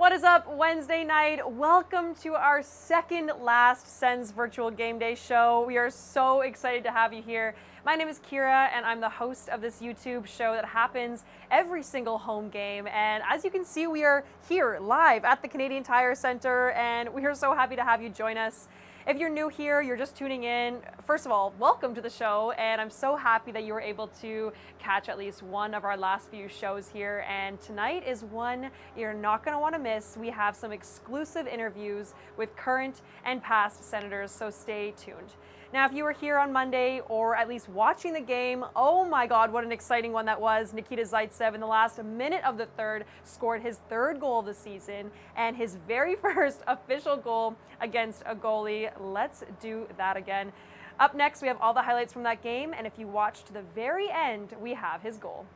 What is up, Wednesday night? Welcome to our second last Sens virtual game day show. We are so excited to have you here. My name is Kira, and I'm the host of this YouTube show that happens every single home game. And as you can see, we are here live at the Canadian Tire Center, and we are so happy to have you join us. If you're new here, you're just tuning in, first of all, welcome to the show, and I'm so happy that you were able to catch at least one of our last few shows here, and tonight is one you're not going to want to miss. We have some exclusive interviews with current and past Senators, so stay tuned. Now, if you were here on Monday or at least watching the game, oh my God, what an exciting one that was. Nikita Zaitsev in the last minute of the third scored his third goal of the season and his very first official goal against a goalie. Let's do that again. Up next, we have all the highlights from that game, and if you watch to the very end, we have his goal.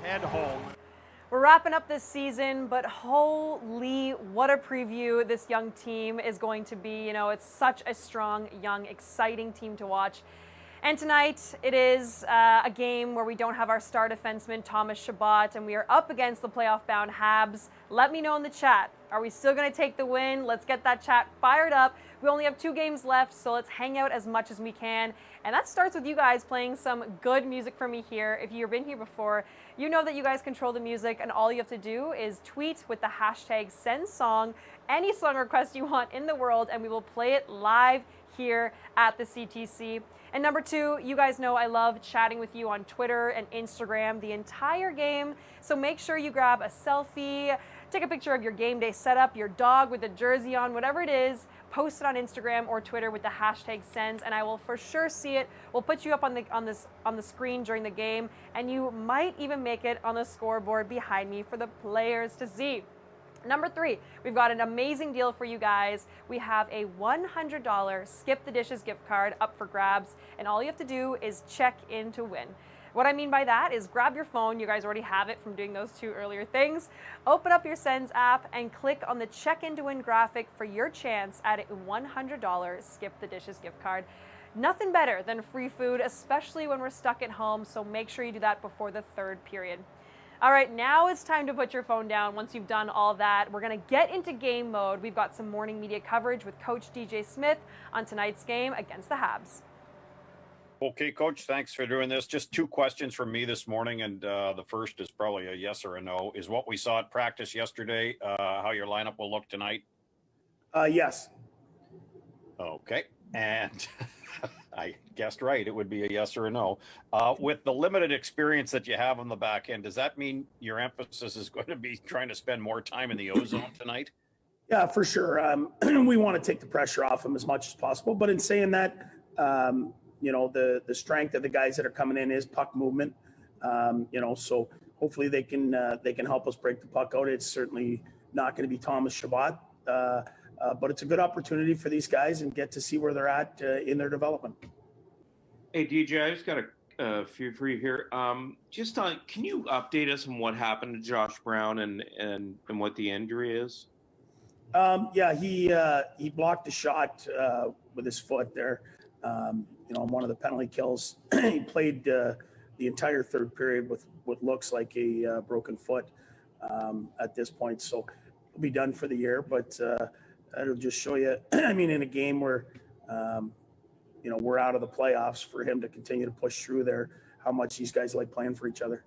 Head home. We're wrapping up this season, but holy, what a preview this young team is going to be. You know, it's such a strong, young, exciting team to watch. And tonight, it is a game where we don't have our star defenseman, Thomas Chabot, and we are up against the playoff-bound Habs. Let me know in the chat. Are we still going to take the win? Let's get that chat fired up. We only have 2 games left, so let's hang out as much as we can. And that starts with you guys playing some good music for me here. If you've been here before, you know that you guys control the music, and all you have to do is tweet with the hashtag #SensSong, any song request you want in the world, and we will play it live here at the CTC. And number 2, you guys know I love chatting with you on Twitter and Instagram the entire game, so make sure you grab a selfie, take a picture of your game day setup, your dog with a jersey on, whatever it is, post it on Instagram or Twitter with the hashtag Sens, and I will for sure see it. We'll put you up on the screen during the game, and you might even make it on the scoreboard behind me for the players to see. Number 3, we've got an amazing deal for you guys. We have a $100 Skip the Dishes gift card up for grabs, and all you have to do is check in to win. What I mean by that is grab your phone, you guys already have it from doing those 2 earlier things, open up your Sens app and click on the check in to win graphic for your chance at a $100 Skip the Dishes gift card. Nothing better than free food, especially when we're stuck at home, so make sure you do that before the 3rd period. All right, now it's time to put your phone down once you've done all that. We're going to get into game mode. We've got some morning media coverage with Coach DJ Smith on tonight's game against the Habs. Okay, Coach, thanks for doing this. Just two questions from me this morning, and the first is probably a yes or a no. Is what we saw at practice yesterday how your lineup will look tonight? Yes. Okay, and I guessed right. It would be a yes or a no. With the limited experience that you have on the back end, does that mean your emphasis is going to be trying to spend more time in the O-zone tonight? Yeah, for sure. We want to take the pressure off them as much as possible. But in saying that, the strength of the guys that are coming in is puck movement. So hopefully they can help us break the puck out. It's certainly not going to be Thomas Chabot, but it's a good opportunity for these guys and get to see where they're at in their development. Hey, DJ, I just got a few for you here. Can you update us on what happened to Josh Brown and what the injury is? He blocked a shot with his foot there. On one of the penalty kills. He played the entire third period with what looks like a broken foot at this point. So he'll be done for the year, but it'll just show you, in a game where, we're out of the playoffs, for him to continue to push through there, how much these guys like playing for each other.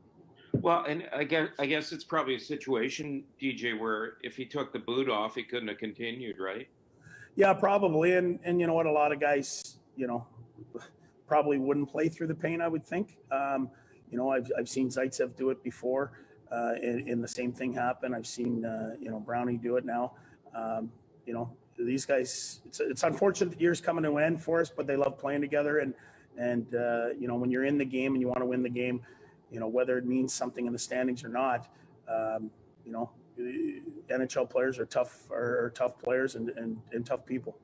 Well, and I guess it's probably a situation, DJ, where if he took the boot off, he couldn't have continued, right? Yeah, probably. And you know what, a lot of guys, probably wouldn't play through the pain, I would think. I've seen Zaitsev do it before, and the same thing happen. I've seen, Brownie do it now. These guys, it's unfortunate that year's coming to an end for us, but they love playing together. And when you're in the game and you want to win the game, whether it means something in the standings or not, NHL players are tough players and tough people.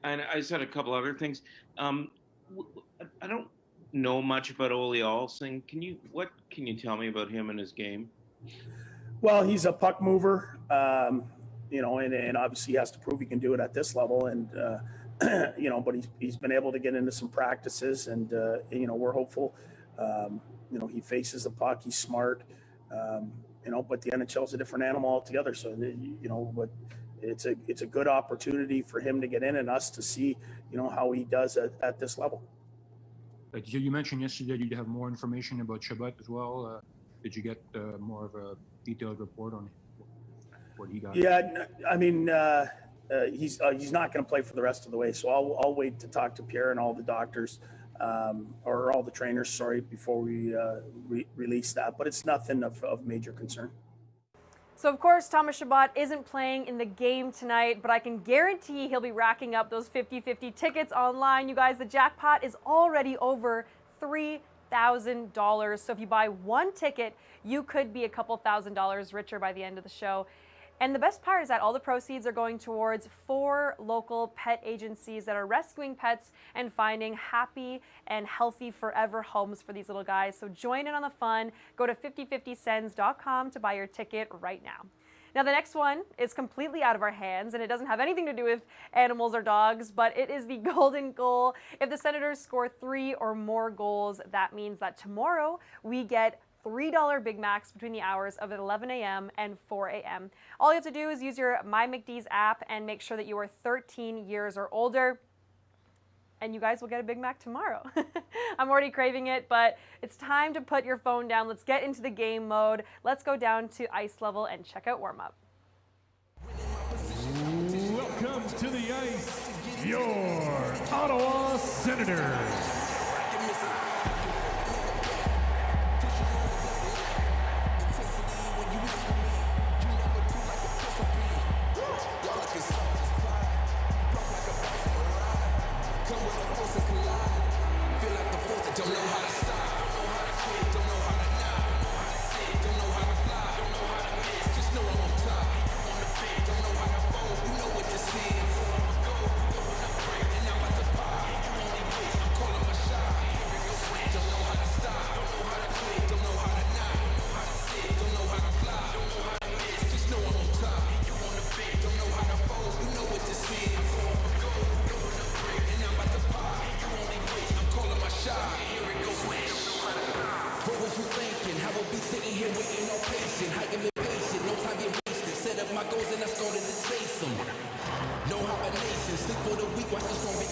And I just had a couple other things. I don't know much about Ole Olsen. What can you tell me about him and his game? Well, he's a puck mover, and obviously he has to prove he can do it at this level. And, but he's been able to get into some practices and, we're hopeful. He faces the puck. He's smart, but the NHL is a different animal altogether. So, but it's a good opportunity for him to get in and us to see, how he does at this level. You mentioned yesterday you'd have more information about Chabot as well. Did you get more of a detailed report on what he got? Yeah, he's not going to play for the rest of the way. So I'll wait to talk to Pierre and all the doctors or all the trainers, before we release that. But it's nothing of major concern. So, of course, Thomas Chabot isn't playing in the game tonight, but I can guarantee he'll be racking up those 50-50 tickets online. You guys, the jackpot is already over $3,000. So if you buy one ticket, you could be a couple $1,000s richer by the end of the show. And the best part is that all the proceeds are going towards 4 local pet agencies that are rescuing pets and finding happy and healthy forever homes for these little guys. So join in on the fun. Go to 5050sens.com to buy your ticket right now. Now, the next one is completely out of our hands, and it doesn't have anything to do with animals or dogs, but it is the golden goal. If the Senators score 3 or more goals, that means that tomorrow we get $3 Big Macs between the hours of 11 a.m. and 4 a.m. All you have to do is use your MyMcD's app and make sure that you are 13 years or older, and you guys will get a Big Mac tomorrow. I'm already craving it, but it's time to put your phone down. Let's get into the game mode. Let's go down to ice level and check out warm-up. Welcome to the ice, your Ottawa Senators.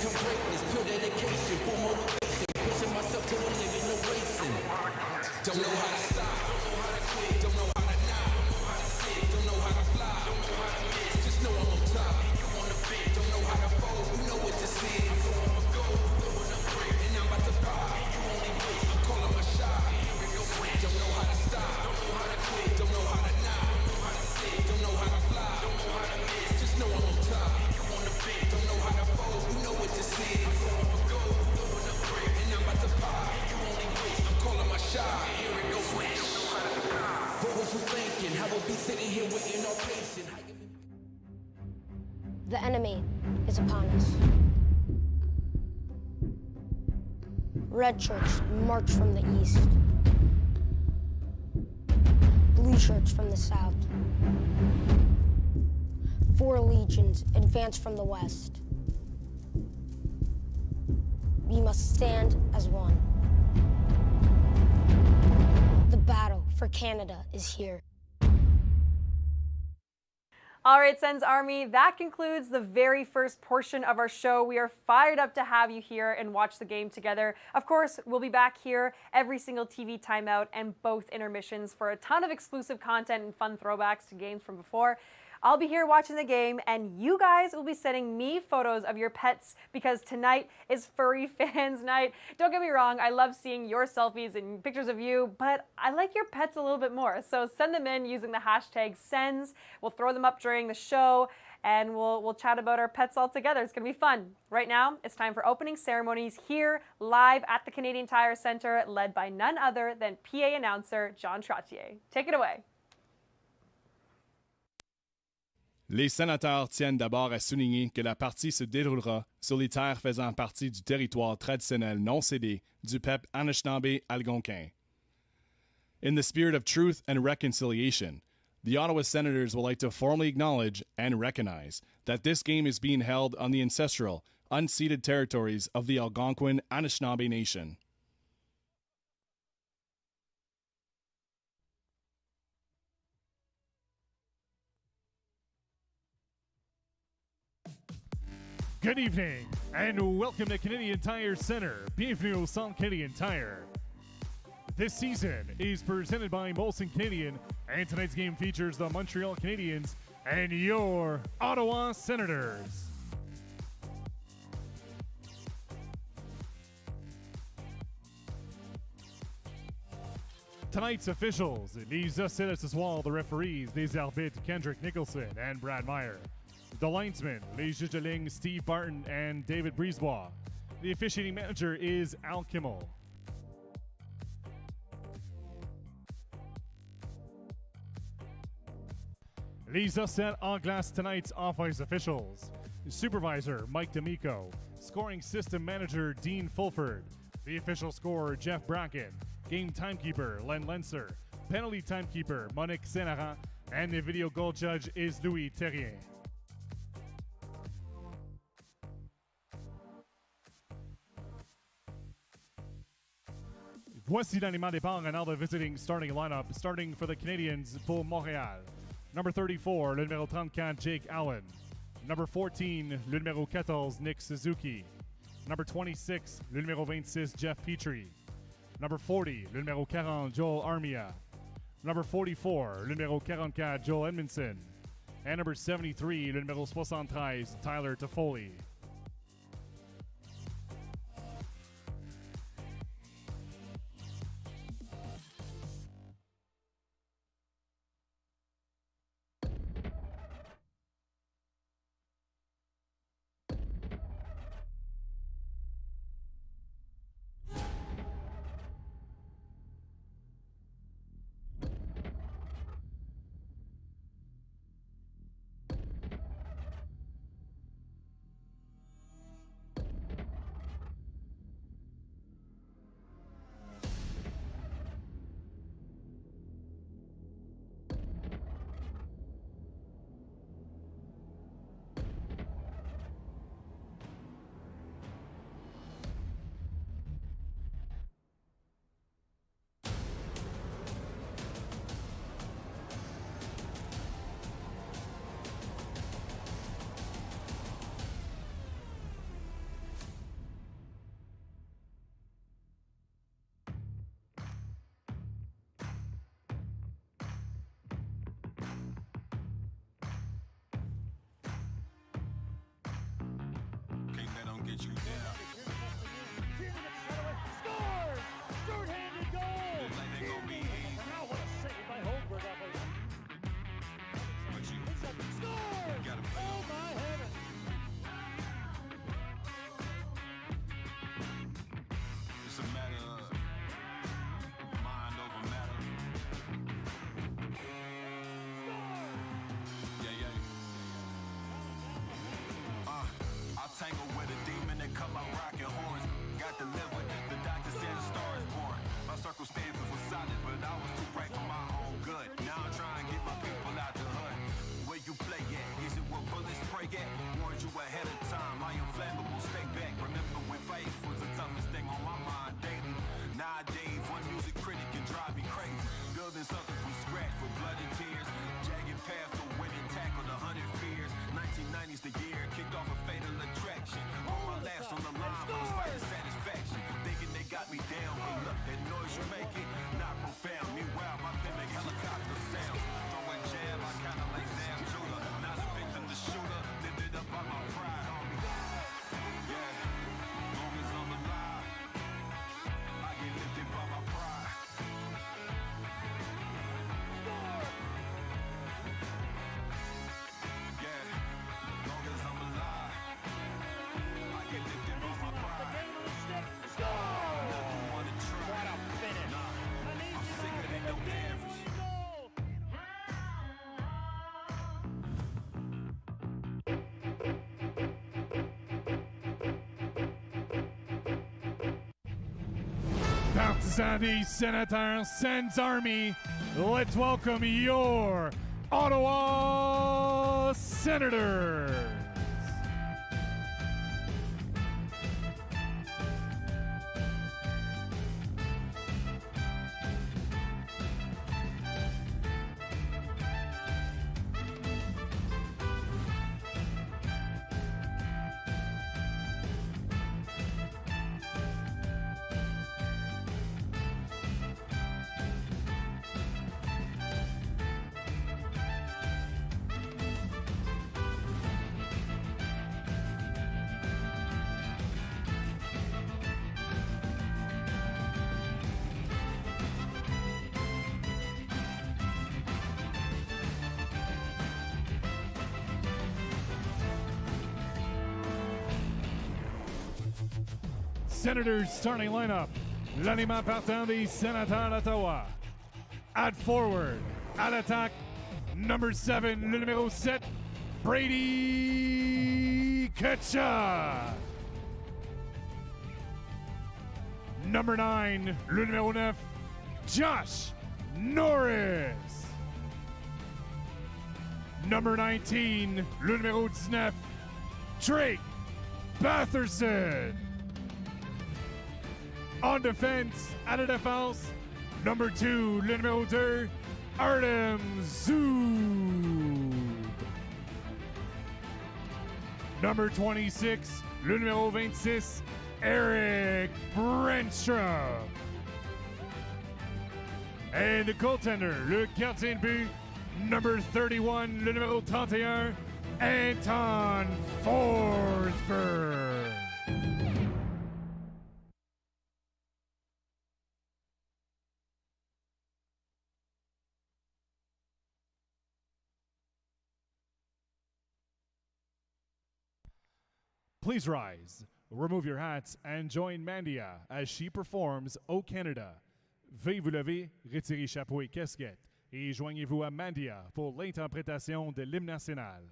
to greatness, pure dedication, full motivation, pushing myself to the limit, no racing. Don't know how to stop, don't know how to quit, don't know how to knock, don't know how to sit, don't know how to fly, don't know how to miss, just know I'm on top. You on the bench, don't know how to fold, you know what this is. I'm going for gold, throwing up brick, and I'm about to pop. You only wish, I'm calling my shot. Here we go, switch, don't know how to stop, don't know how to quit, don't know how to knock, don't know how to sit, don't know how to fly, don't know how to miss, just know I'm on top. You on the bench, don't know how to fold, you know what this is. I'm going for gold, throwing up brick, and I'm about to pop. You only wish, I'm calling my shot. Here we go, switch. What was you thinking? How we'll be sitting here waiting all patient. The enemy is upon us. Red shirts march from the east. Blue shirts from the south. 4 legions advance from the west. We must stand as one. The battle for Canada is here. All right, Sens Army, that concludes the very first portion of our show. We are fired up to have you here and watch the game together. Of course, we'll be back here every single TV timeout and both intermissions for a ton of exclusive content and fun throwbacks to games from before. I'll be here watching the game, and you guys will be sending me photos of your pets because tonight is Furry Fans Night. Don't get me wrong, I love seeing your selfies and pictures of you, but I like your pets a little bit more. So send them in using the hashtag Sens. We'll throw them up during the show, and we'll chat about our pets all together. It's going to be fun. Right now, it's time for opening ceremonies here live at the Canadian Tire Centre, led by none other than PA announcer John Trottier. Take it away. Les sénateurs tiennent d'abord à souligner que la partie se déroulera sur les terres faisant partie du territoire traditionnel non cédé du peuple Anishinaabe-Algonquin. In the spirit of truth and reconciliation, the Ottawa Senators would like to formally acknowledge and recognize that this game is being held on the ancestral, unceded territories of the Algonquin Anishinaabe Nation. Good evening, and welcome to Canadian Tire Centre. Bienvenue au Centre Canadian Tire. This season is presented by Molson Canadian, and tonight's game features the Montreal Canadiens and your Ottawa Senators. Tonight's officials, les Ocelles ce soir, the referees, des arbitres Kendrick Nicholson and Brad Meyer. The linesmen, les juges de ligne Steve Barton and David Brisebois. The officiating manager is Al Kimmel. Les Ocelles en glace tonight's off-ice officials. Supervisor Mike D'Amico. Scoring system manager Dean Fulford. The official scorer Jeff Bracken. Game timekeeper Len Lenser. Penalty timekeeper Monique Sénaran. And the video goal judge is Louis Terrien. Voici l'animal départ and now the visiting starting lineup, starting for the Canadiens pour Montréal. Number 34, le numéro 34, Jake Allen. Number 14, le numéro 14, Nick Suzuki. Number 26, le numéro 26, Jeff Petrie. Number 40, le numéro 40, Joel Armia. Number 44, le numéro 44, Joel Edmondson. And number 73, le numéro 73, Tyler Toffoli. get you there. Scores! Short-handed goal! Looks like they gonna be easy. Now what a save by Holmberg off of But you Scores! gotta play. Oh my heavens! It's a matter of mind over matter. Yeah. I'll tangle with a demon that come out rocking horns. Got delivered, the doctor said a star is born. My circumstances were solid, but I was too bright for my own good. Now I'm trying to get my people out the hood. Where you play at? Is it where bullets spray at? Warned you ahead of time, I am flammable, stay back. Remember when faith was the toughest thing on my mind daily. Nowadays, one music critic can drive me crazy. Building something from scratch with blood and tears. Jagged path to winning, tackled 100 fears. 1990's the year, kicked off a fatal attraction. All my laughs on the line for the fight of satisfaction. Thinking they got me down, but look, that noise you make it, not profound. Meanwhile, my pen make helicopter sounds. Throw a jab, I kinda like Sam Judah. Not a victim, the shooter, lifted up by my pride, homie. Yeah, long as I'm alive, I get lifted by my pride. Yeah, long as I'm alive, I get lifted by my pride. Nothing wanna try. What a finish! Nah, I'm sicker than no average. Partisans des Sénateurs, Sens Army, let's welcome your Ottawa Senators. Senators starting lineup. L'alignement partant des Sénateurs d'Ottawa. At forward, à l'attaque, number 7, le numéro 7, Brady Tkachuk. Number 9, le numéro 9, Josh Norris. Number 19, le numéro 19, Drake Batherson. On defense, à la défense, number 2, le numéro 2, Artem Zub. Number 26, le numéro 26, Eric Brenstrom. And the goaltender, le gardien de but, number 31, le numéro 31, Anton Forsberg. Please rise, remove your hats, and join Mandia as she performs O Canada. Veuillez vous lever, retirez chapeau et casquette, et joignez-vous à Mandia pour l'interprétation de l'hymne national.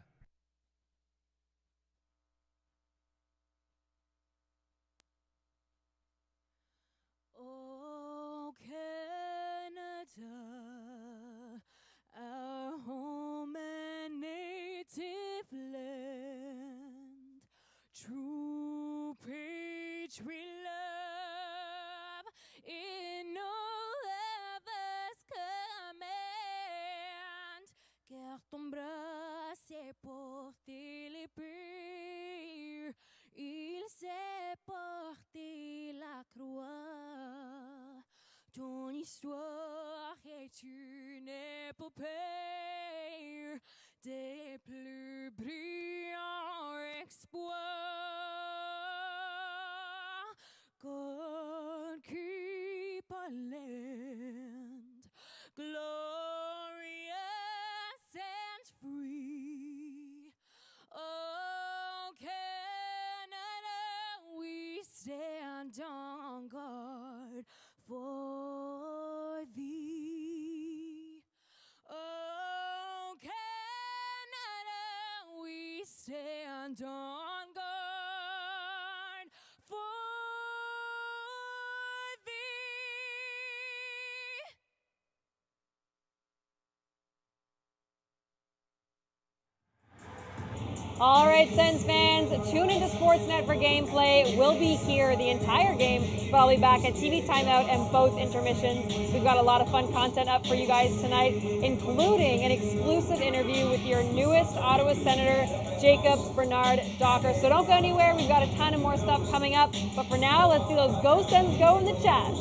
O Canada, our home and native land, true patriot love in all of us command. Car ton bras s'est porté l'épée, il s'est porté la croix. Ton histoire est une épopée des plus brillants exploits. God keep our land glorious and free. Oh, Canada, we stand on guard for thee. Oh, Canada, we stand on guard for thee. All right, Sens fans, tune into Sportsnet for gameplay. We'll be here the entire game, but I'll be back at TV timeout and both intermissions. We've got a lot of fun content up for you guys tonight, including an exclusive interview with your newest Ottawa Senator, Jacob Bernard Docker. So don't go anywhere. We've got a ton of more stuff coming up. But for now, let's see those Go Sens go in the chat.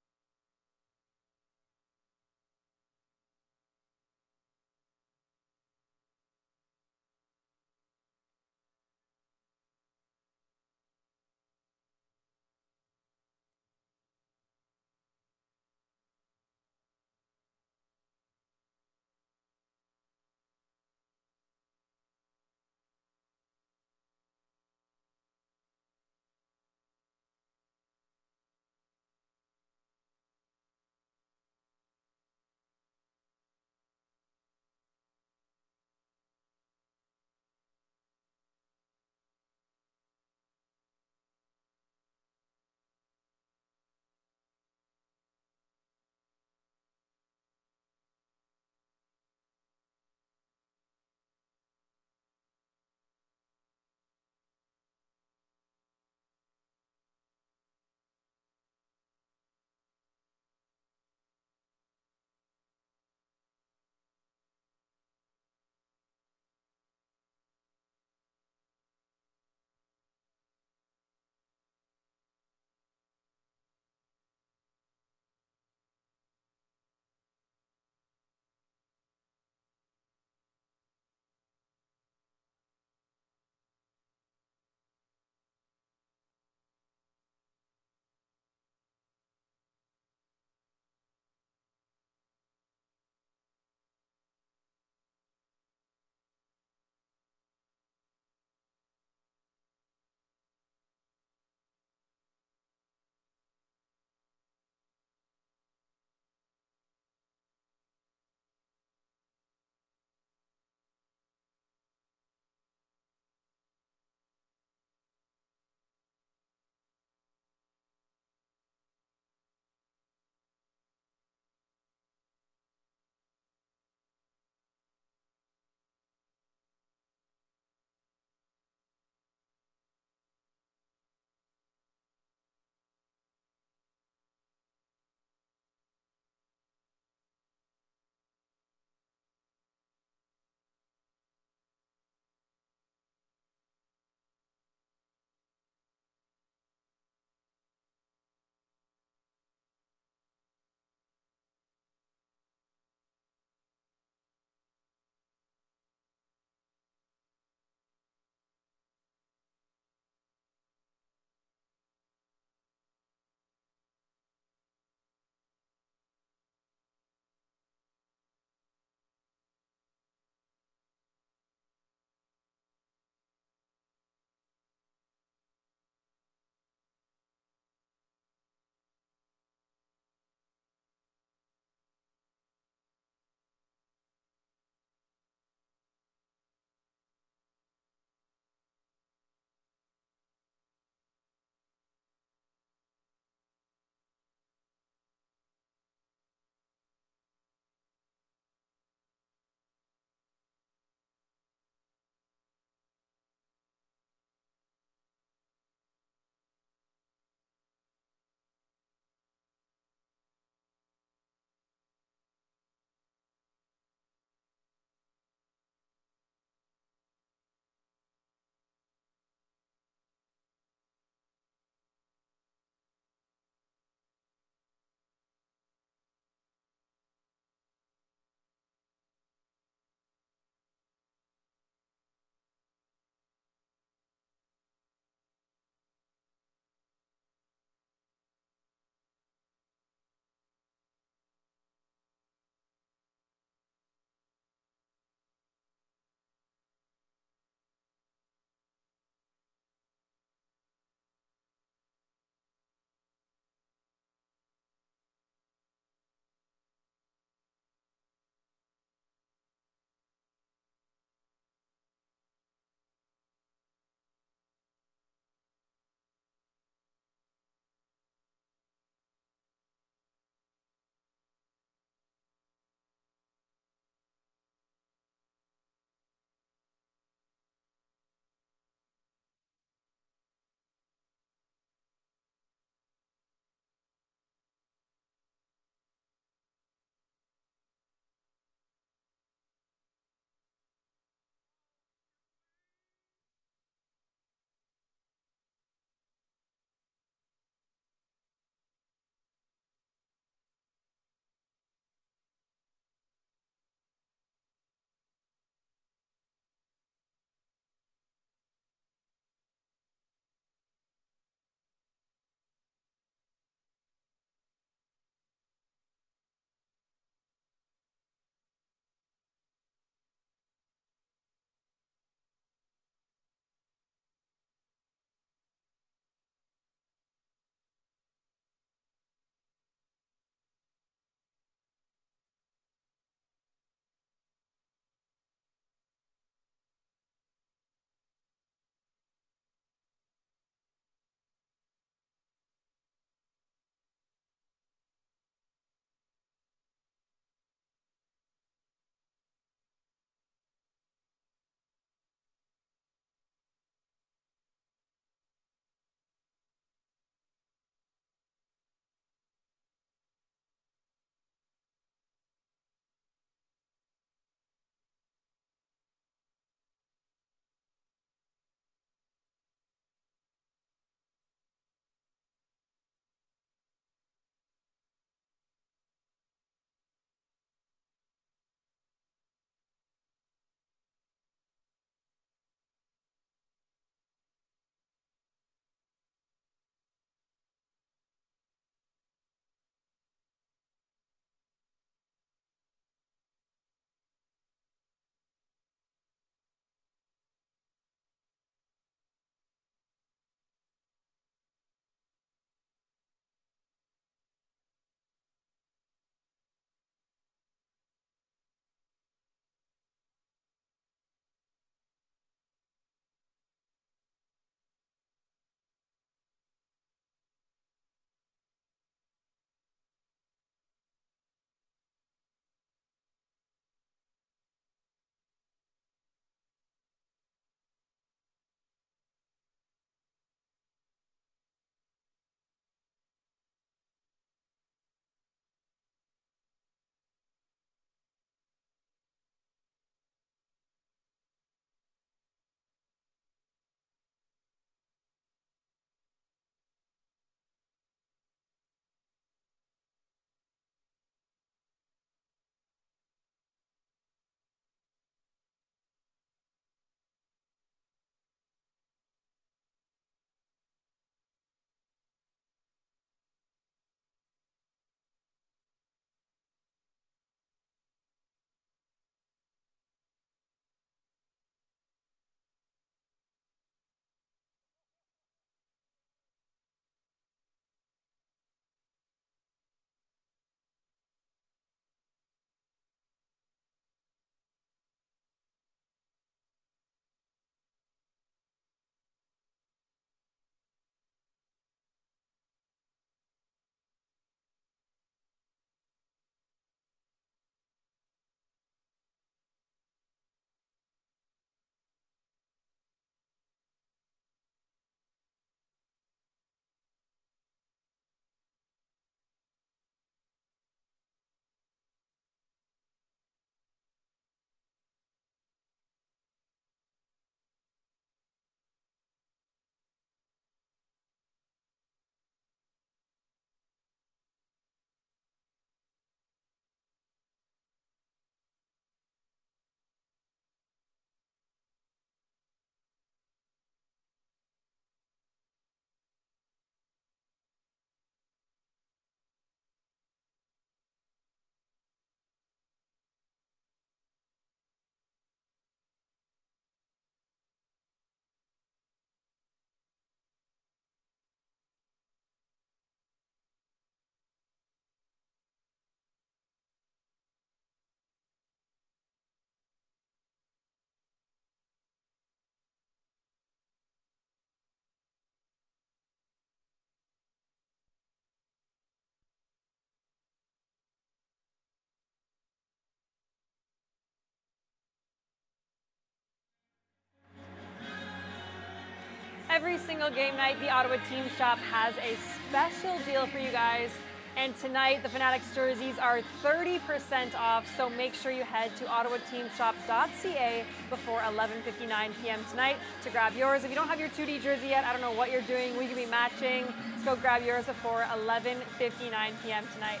every single game night, the Ottawa Team Shop has a special deal for you guys. And tonight, the Fanatics jerseys are 30% off, so make sure you head to ottawateamshop.ca before 11:59 p.m. tonight to grab yours. If you don't have your 2D jersey yet, I don't know what you're doing. We could be matching. Let's go grab yours before 11:59 p.m. tonight.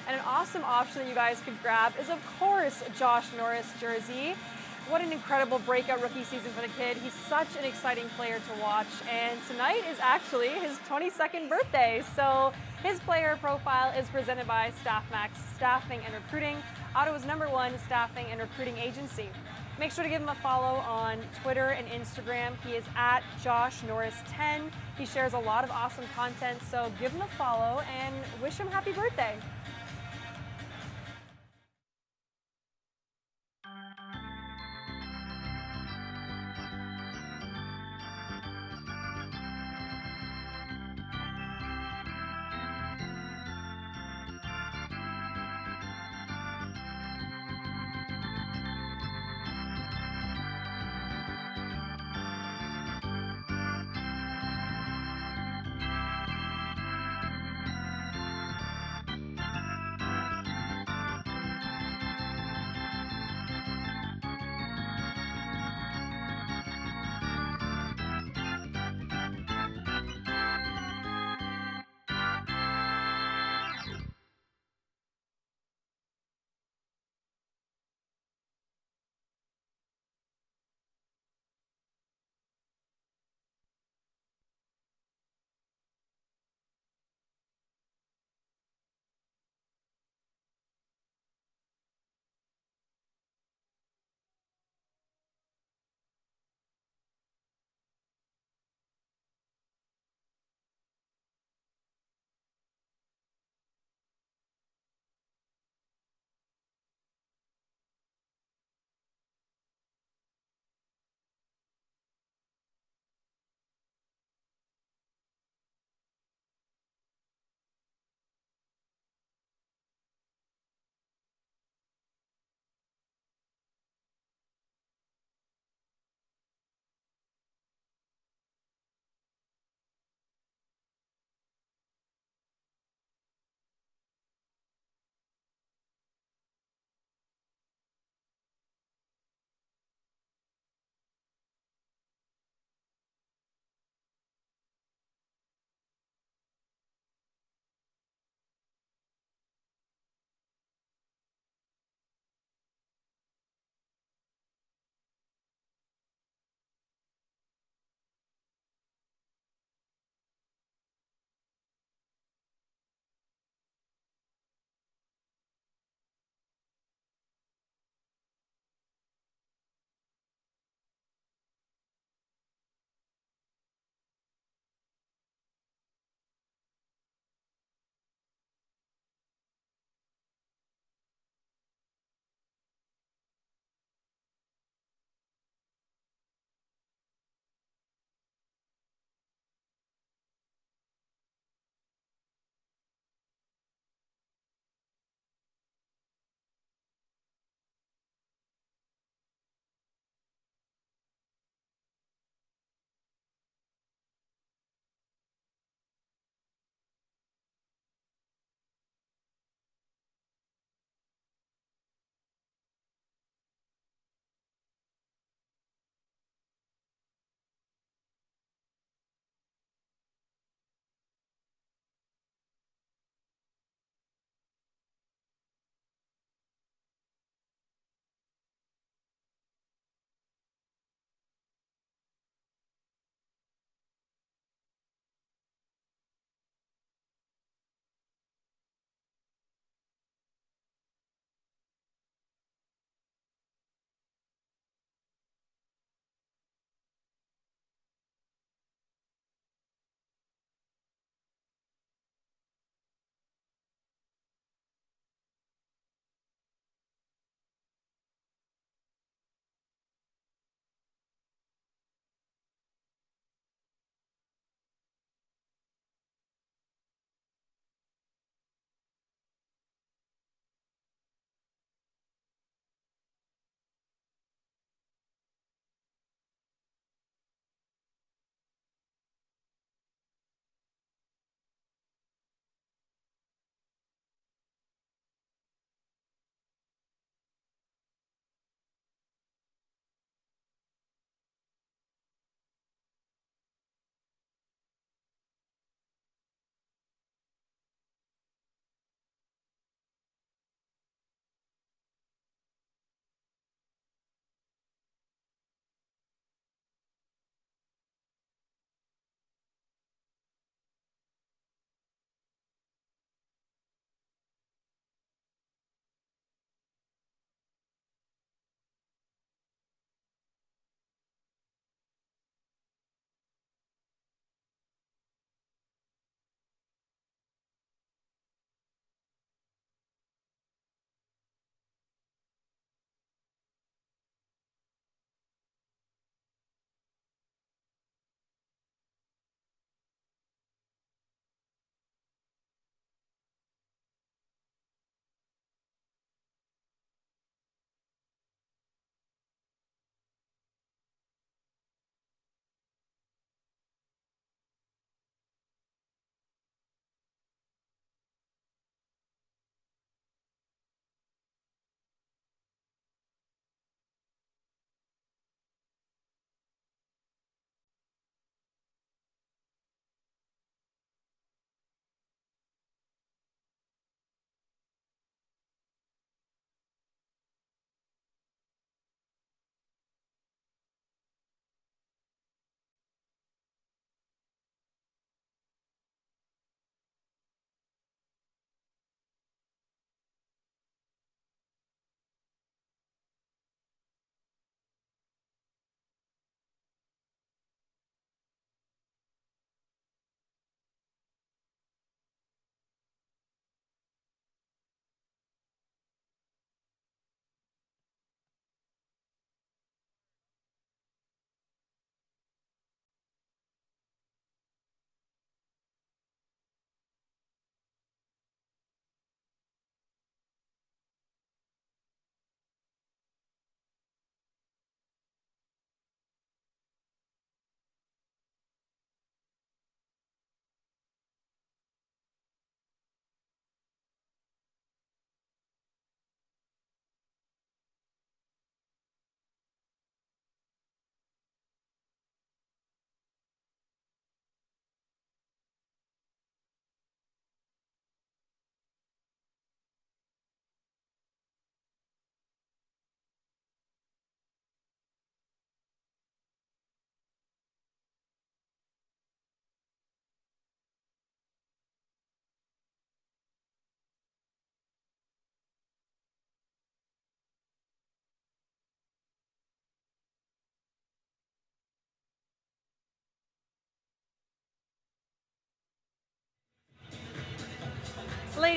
And an awesome option that you guys could grab is, of course, Josh Norris jersey. What an incredible breakout rookie season for the kid. He's such an exciting player to watch. And tonight is actually his 22nd birthday. So his player profile is presented by StaffMax Staffing and Recruiting, Ottawa's #1 staffing and recruiting agency. Make sure to give him a follow on Twitter and Instagram. He is at Josh Norris 10. He shares a lot of awesome content. So give him a follow and wish him happy birthday.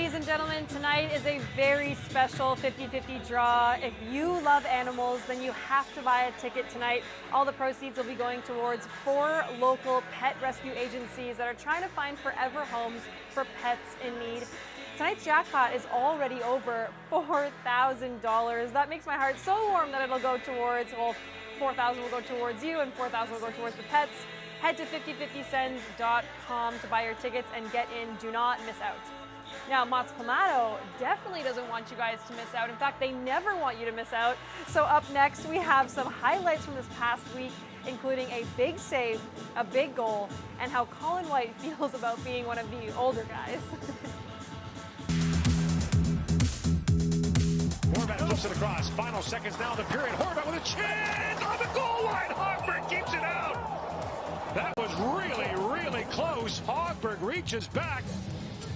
Ladies and gentlemen, tonight is a very special 50-50 draw. If you love animals, then you have to buy a ticket tonight. All the proceeds will be going towards 4 local pet rescue agencies that are trying to find forever homes for pets in need. Tonight's jackpot is already over $4,000. That makes my heart so warm that it'll go towards, well, $4,000 will go towards you and $4,000 will go towards the pets. Head to 5050sens.com to buy your tickets and get in. Do not miss out. Now, Mott's Clamato definitely doesn't want you guys to miss out. In fact, they never want you to miss out. So up next, we have some highlights from this past week, including a big save, a big goal, and how Colin White feels about being one of the older guys. Horvat flips it across. Final seconds now of the period. Horvat with a chance on the goal line. Hogberg keeps it out. That was really, really close. Hogberg reaches back.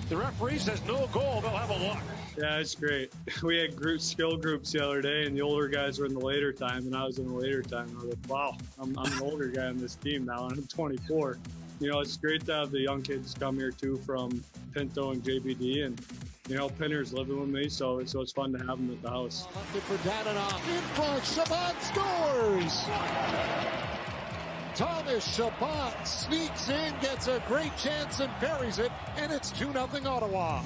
The referee says no goal. They'll have a look. Yeah, it's great. We had skill groups the other day, and the older guys were in the later time, and I was in the later time. I was like, wow, I'm an older guy on this team now, and I'm 24. You know, it's great to have the young kids come here, too, from Pinto and JBD, and, you know, Pinner's living with me, so it's fun to have him at the house. Left for Dadanoff. In front, Chabot scores! Thomas Chabot sneaks in, gets a great chance and buries it, and it's 2-0 Ottawa.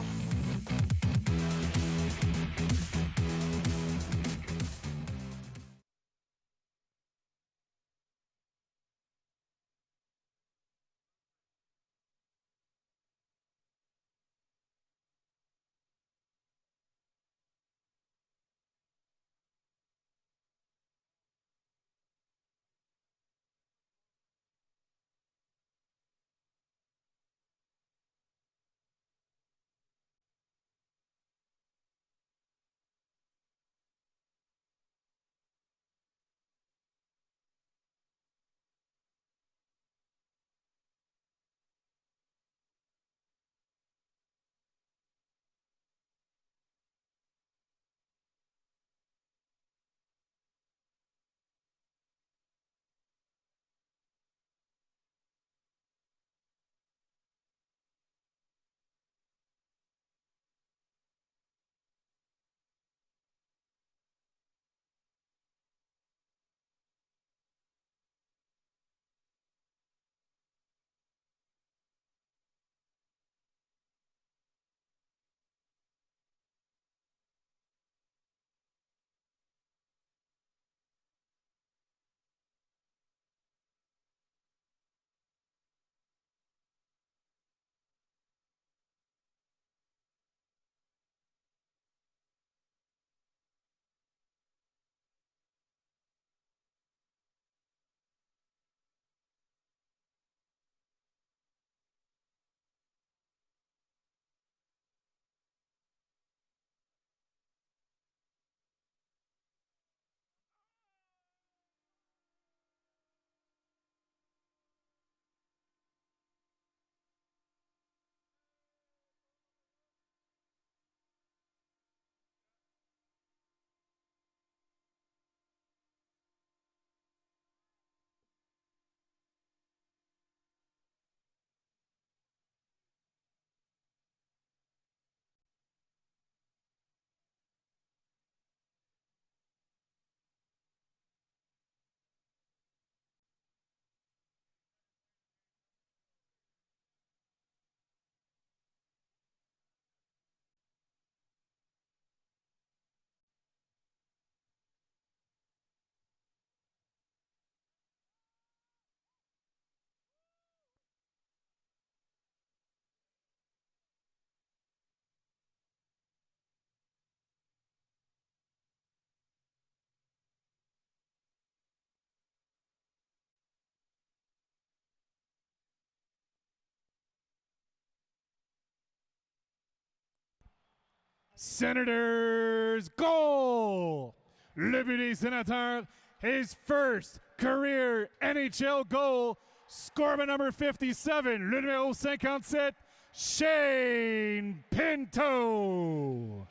Senators goal! Le but des Sénateurs, his first career NHL goal, score by number 57, le numéro 57, Shane Pinto.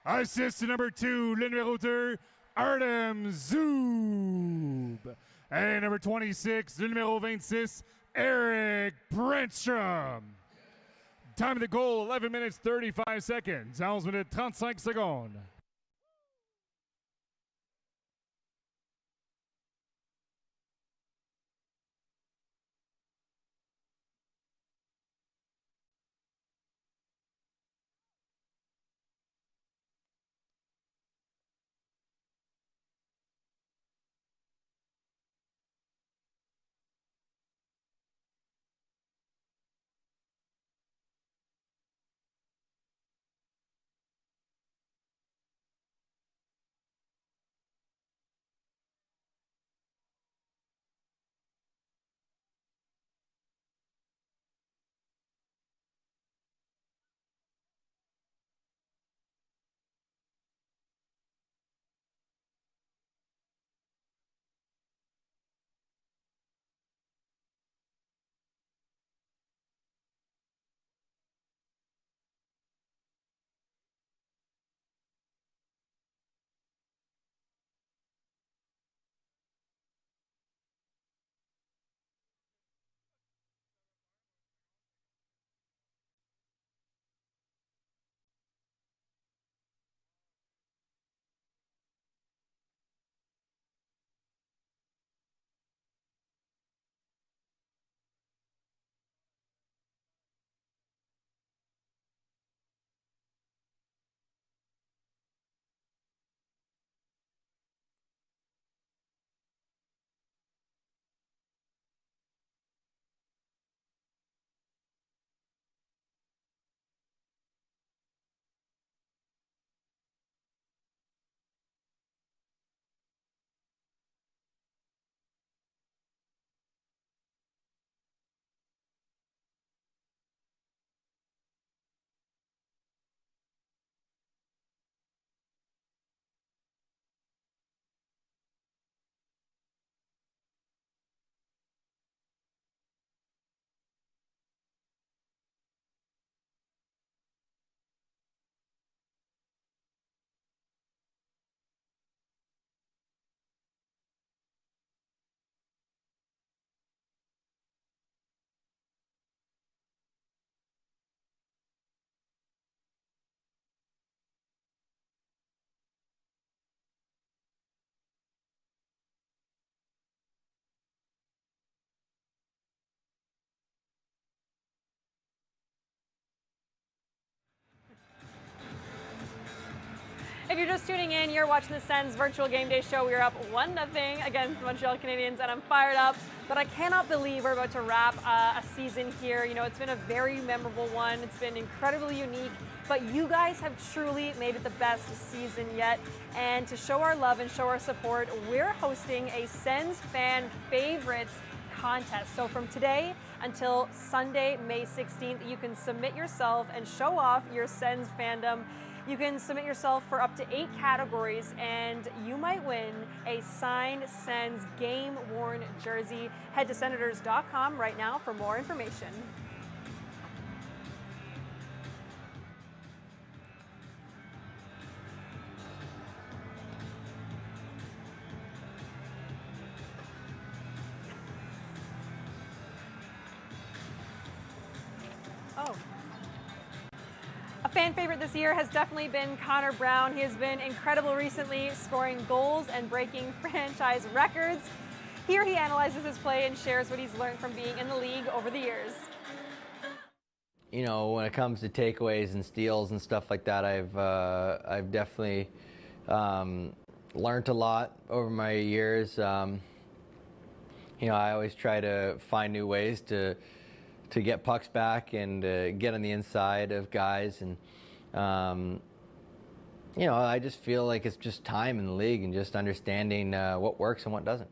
Assist to number 2, le numéro 2, Artem Zub. And number 26, le numéro 26, Eric Brentstrom. Time of the goal, 11 minutes 35 seconds. 11 minutes 35 secondes. If you're just tuning in, you're watching the Sens virtual game day show. We're up 1-0 against the Montreal Canadiens, and I'm fired up. But I cannot believe we're about to wrap a season here. You know, it's been a very memorable one. It's been incredibly unique. But you guys have truly made it the best season yet. And to show our love and show our support, we're hosting a Sens fan favorites contest. So from today until Sunday, May 16th, you can submit yourself and show off your Sens fandom. You can submit yourself for up to 8 categories, and you might win a signed Sens game-worn jersey. Head to Senators.com right now for more information. Oh. A fan favorite this year has definitely been Connor Brown. He has been incredible recently, scoring goals and breaking franchise records. Here he analyzes his play and shares what he's learned from being in the league over the years. You know, when it comes to takeaways and steals and stuff like that, I've definitely learned a lot over my years. You know, I always try to find new ways to get pucks back and get on the inside of guys. And, you know, I just feel like it's just time in the league and just understanding what works and what doesn't.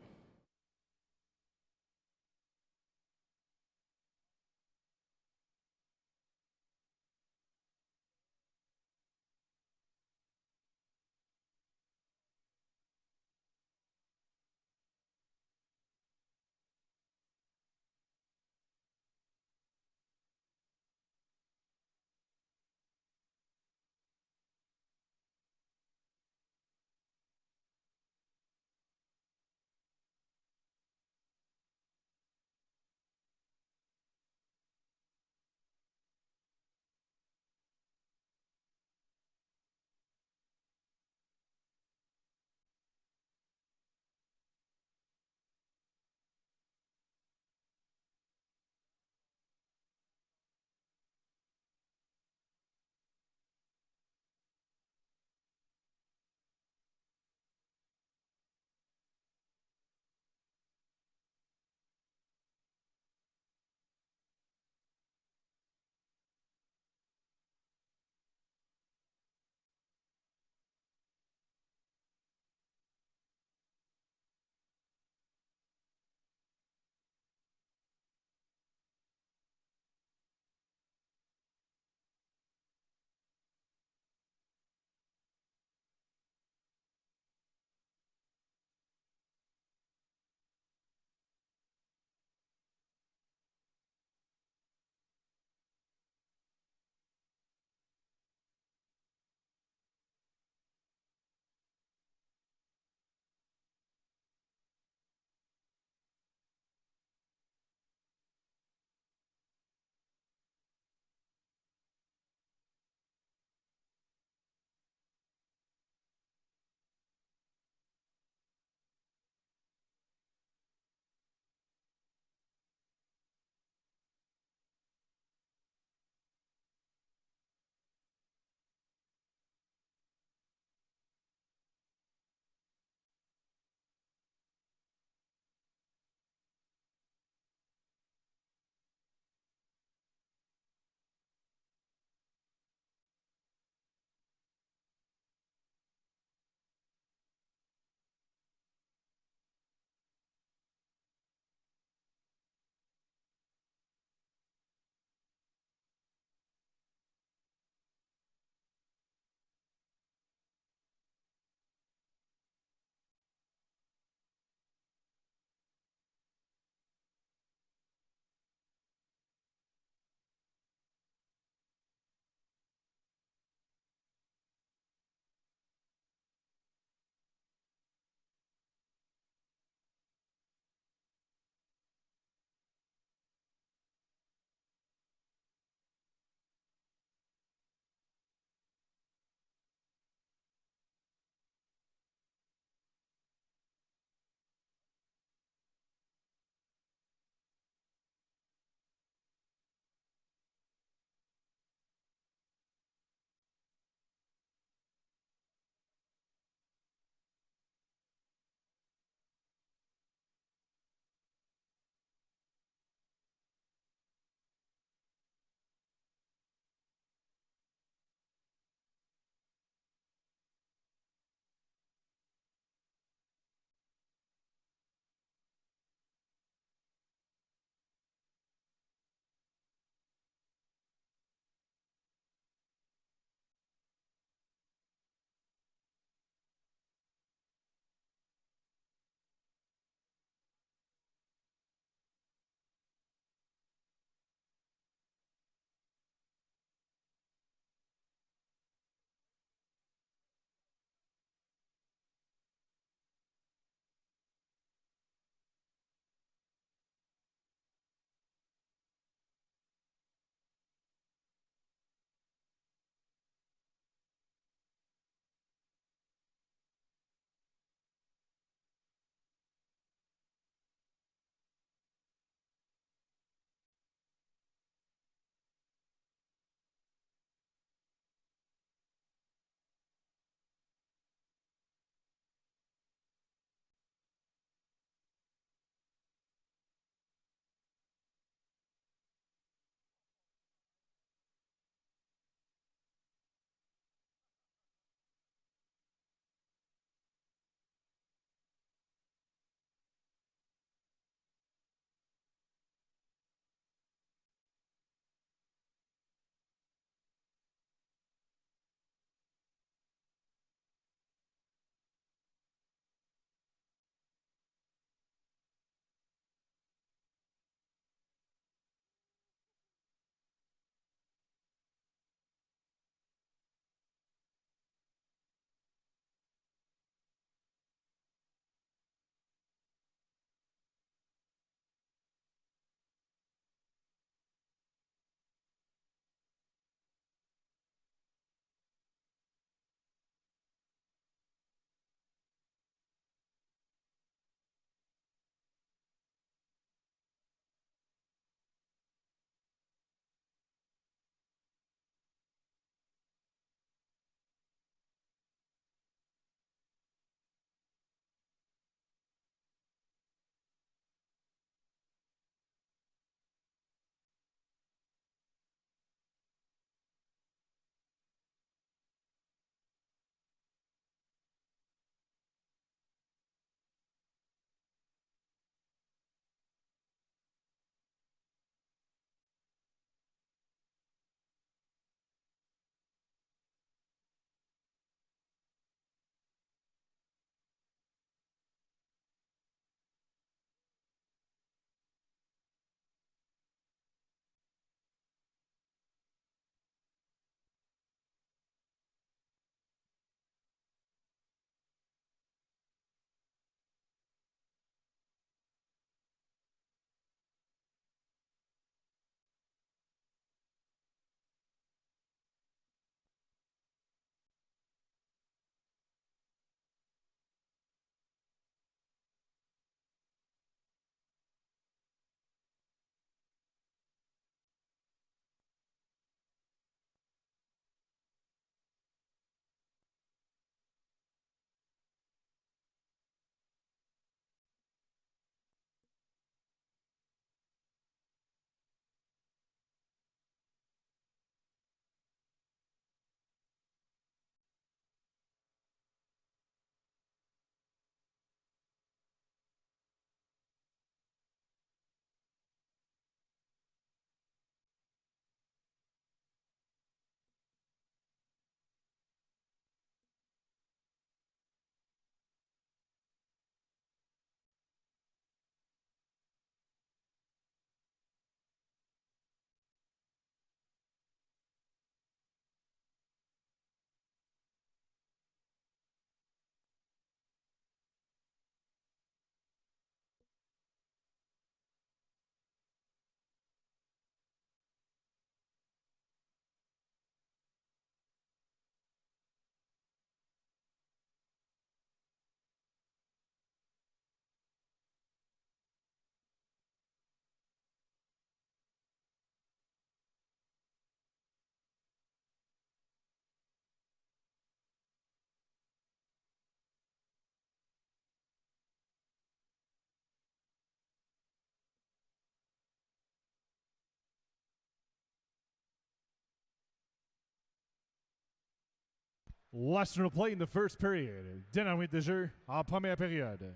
Last to play in the first period. Dynamite de jeu en première période.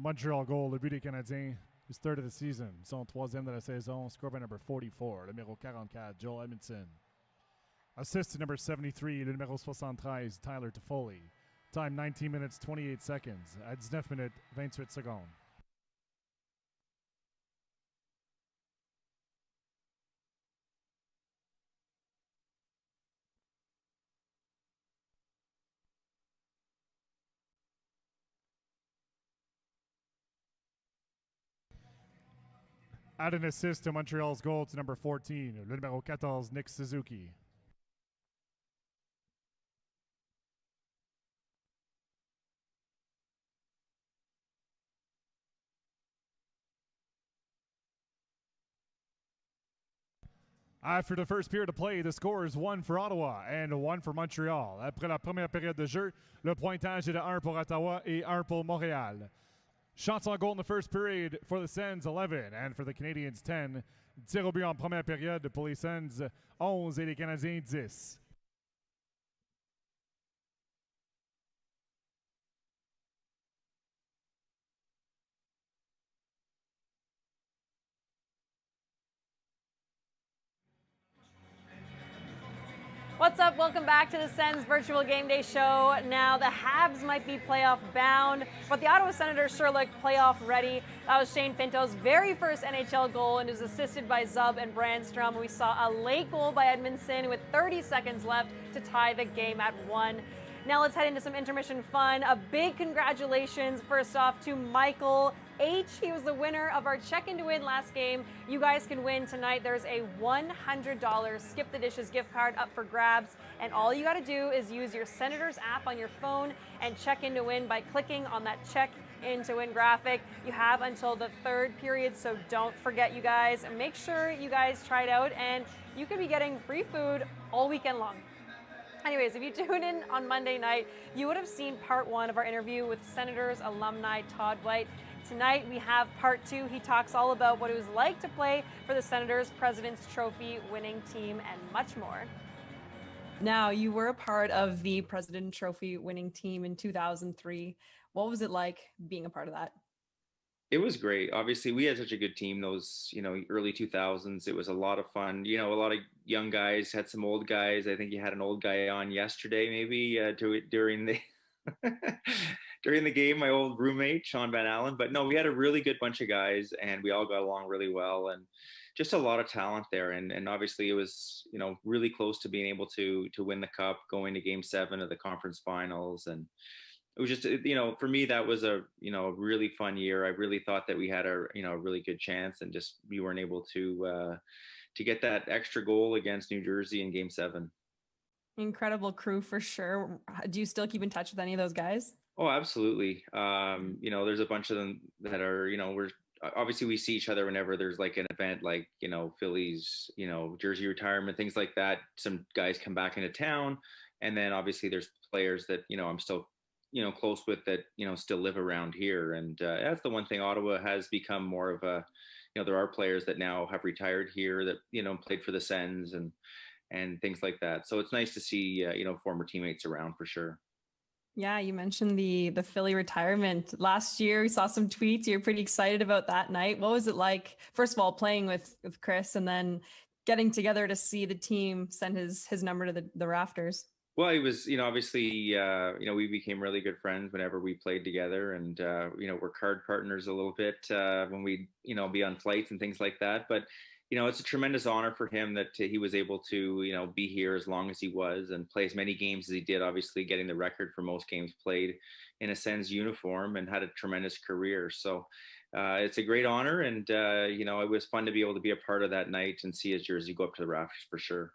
Montreal goal, le but des Canadiens, his third of the season, son troisième de la saison, score by number 44, le numéro 44, Joel Edmondson. Assist to number 73, le numéro 73, Tyler Toffoli. Time 19 minutes 28 seconds, à 19 minutes 28 secondes. Add an assist to Montreal's goal to number 14, le numéro 14, Nick Suzuki. After the first period of play, the score is 1 for Ottawa and 1 for Montreal. Après la première période de jeu, le pointage est de 1 pour Ottawa et 1 pour Montréal. Shots on goal in the first period for the Sens, 11, and for the Canadians, 10. Tirs au but en première période pour les Sens, 11 et les Canadiens, 10. What's up? Welcome back to the Sens Virtual Game Day Show. Now, the Habs might be playoff bound, but the Ottawa Senators sure look playoff ready. That was Shane Pinto's very first NHL goal, and it was assisted by Zub and Brandstrom. We saw a late goal by Edmondson with 30 seconds left to tie the game at 1. Now let's head into some intermission fun. A big congratulations, first off, to Michael H. He was the winner of our check-in to win last game. You guys can win tonight. There's a $100 Skip the Dishes gift card up for grabs, and all you got to do is use your Senators app on your phone and check in to win by clicking on that check in to win graphic. You have until the third period, so don't forget, you guys. Make sure you guys try it out, and you could be getting free food all weekend long. Anyways, if you tuned in on Monday night, you would have seen part 1 of our interview with Senators alumni Todd White. Tonight we have part 2. He talks all about what it was like to play for the Senators President's Trophy winning team and much more. Now, you were a part of the President Trophy winning team in 2003. What was it like being a part of that? It was great. Obviously, we had such a good team those, early 2000s. It was a lot of fun. A lot of young guys, had some old guys. I think you had an old guy on yesterday, maybe during the during the game, my old roommate, Sean Van Allen. But no, we had a really good bunch of guys and we all got along really well and just a lot of talent there. And obviously it was, really close to being able to win the cup, going to game 7 of the conference finals. And it was just, for me, that was a really fun year. I really thought that we had a really good chance, and just we weren't able to get that extra goal against New Jersey in Game 7. Incredible crew for sure. Do you still keep in touch with any of those guys? Oh, absolutely. There's a bunch of them that are, we're obviously we see each other whenever there's like an event, like Phillies, jersey retirement, things like that. Some guys come back into town, and then obviously there's players that I'm still close with that, still live around here. And that's the one thing. Ottawa has become more of a, there are players that now have retired here that, played for the Sens and things like that. So it's nice to see, former teammates around for sure. Yeah, you mentioned the Philly retirement. Last year, we saw some tweets. You're pretty excited about that night. What was it like, first of all, playing with Chris, and then getting together to see the team send his number to the rafters? Well, it was, obviously, we became really good friends whenever we played together, and, we're card partners a little bit when we, be on flights and things like that. But, it's a tremendous honor for him that he was able to, be here as long as he was and play as many games as he did, obviously getting the record for most games played in a Sens uniform, and had a tremendous career. So it's a great honor. And, it was fun to be able to be a part of that night and see his jersey go up to the rafters for sure.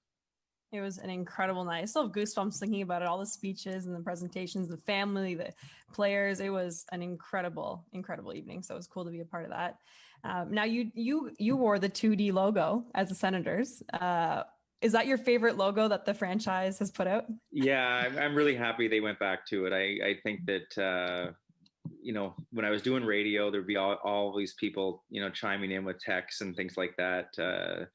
It was an incredible night. I still have goosebumps thinking about it, all the speeches and the presentations, the family, the players. It was an incredible, incredible evening. So it was cool to be a part of that. Now you wore the 2D logo as the Senators. Is that your favorite logo that the franchise has put out? Yeah, I'm really happy they went back to it. I think that, when I was doing radio, there'd be all these people, chiming in with texts and things like that to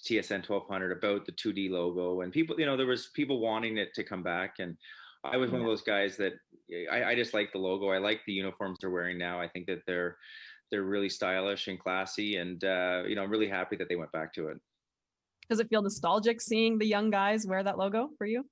TSN 1200 about the 2D logo, and people, there was people wanting it to come back. And I was one of those guys that I just like the logo. I like the uniforms they're wearing now. I think that they're really stylish and classy, and I'm really happy that they went back to it. Does it feel nostalgic seeing the young guys wear that logo for you?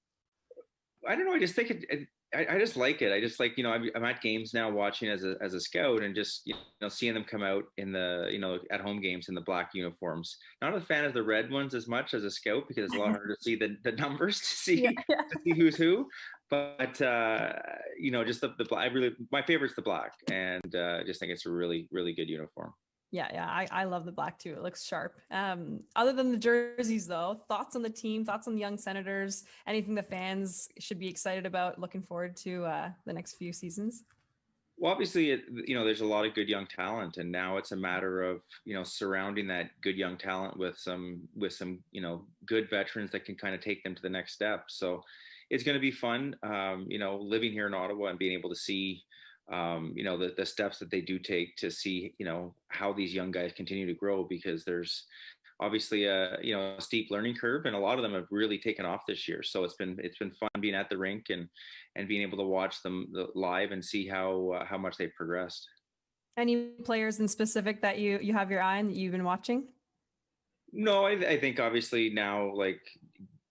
I don't know. I just think I just like it. I just like, I'm at games now watching as a scout, and just, seeing them come out in the, at home games in the black uniforms. Not a fan of the red ones as much as a scout, because it's a lot harder to see the numbers to see who's who. But, just the black, my favorite's the black, and just think it's a really, really good uniform. Yeah, I love the black too. It looks sharp. Other than the jerseys, though, thoughts on the team, thoughts on the young Senators, anything the fans should be excited about, looking forward to the next few seasons? Well, obviously, there's a lot of good young talent, and now it's a matter of, surrounding that good young talent with some, good veterans that can kind of take them to the next step. So it's going to be fun, living here in Ottawa and being able to see, the steps that they do take to see, how these young guys continue to grow, because there's obviously a steep learning curve, and a lot of them have really taken off this year. So it's been fun being at the rink and being able to watch them live and see how much they've progressed. Any players in specific that you have your eye on that you've been watching? No, I think obviously now, like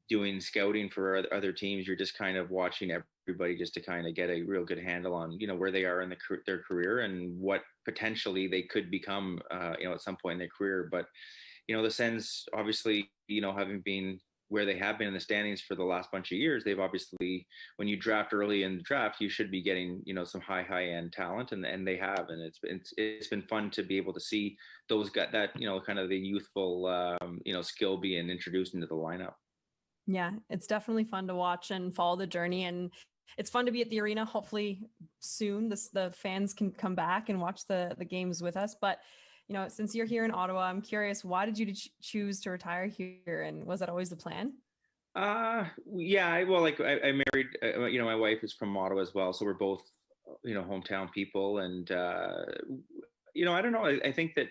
doing scouting for other teams, you're just kind of watching everybody just to kind of get a real good handle on, where they are in their career and what potentially they could become, at some point in their career. But, the Sens obviously, having been where they have been in the standings for the last bunch of years, they've obviously, when you draft early in the draft, you should be getting, some high end talent, and they have, and it's been fun to be able to see those got that, kind of the youthful, skill being introduced into the lineup. Yeah, it's definitely fun to watch and follow the journey, and it's fun to be at the arena. Hopefully soon the fans can come back and watch the games with us. But, since you're here in Ottawa, I'm curious, why did you choose to retire here? And was that always the plan? Yeah, well, like I married, my wife is from Ottawa as well. So we're both, hometown people. And I don't know. I think that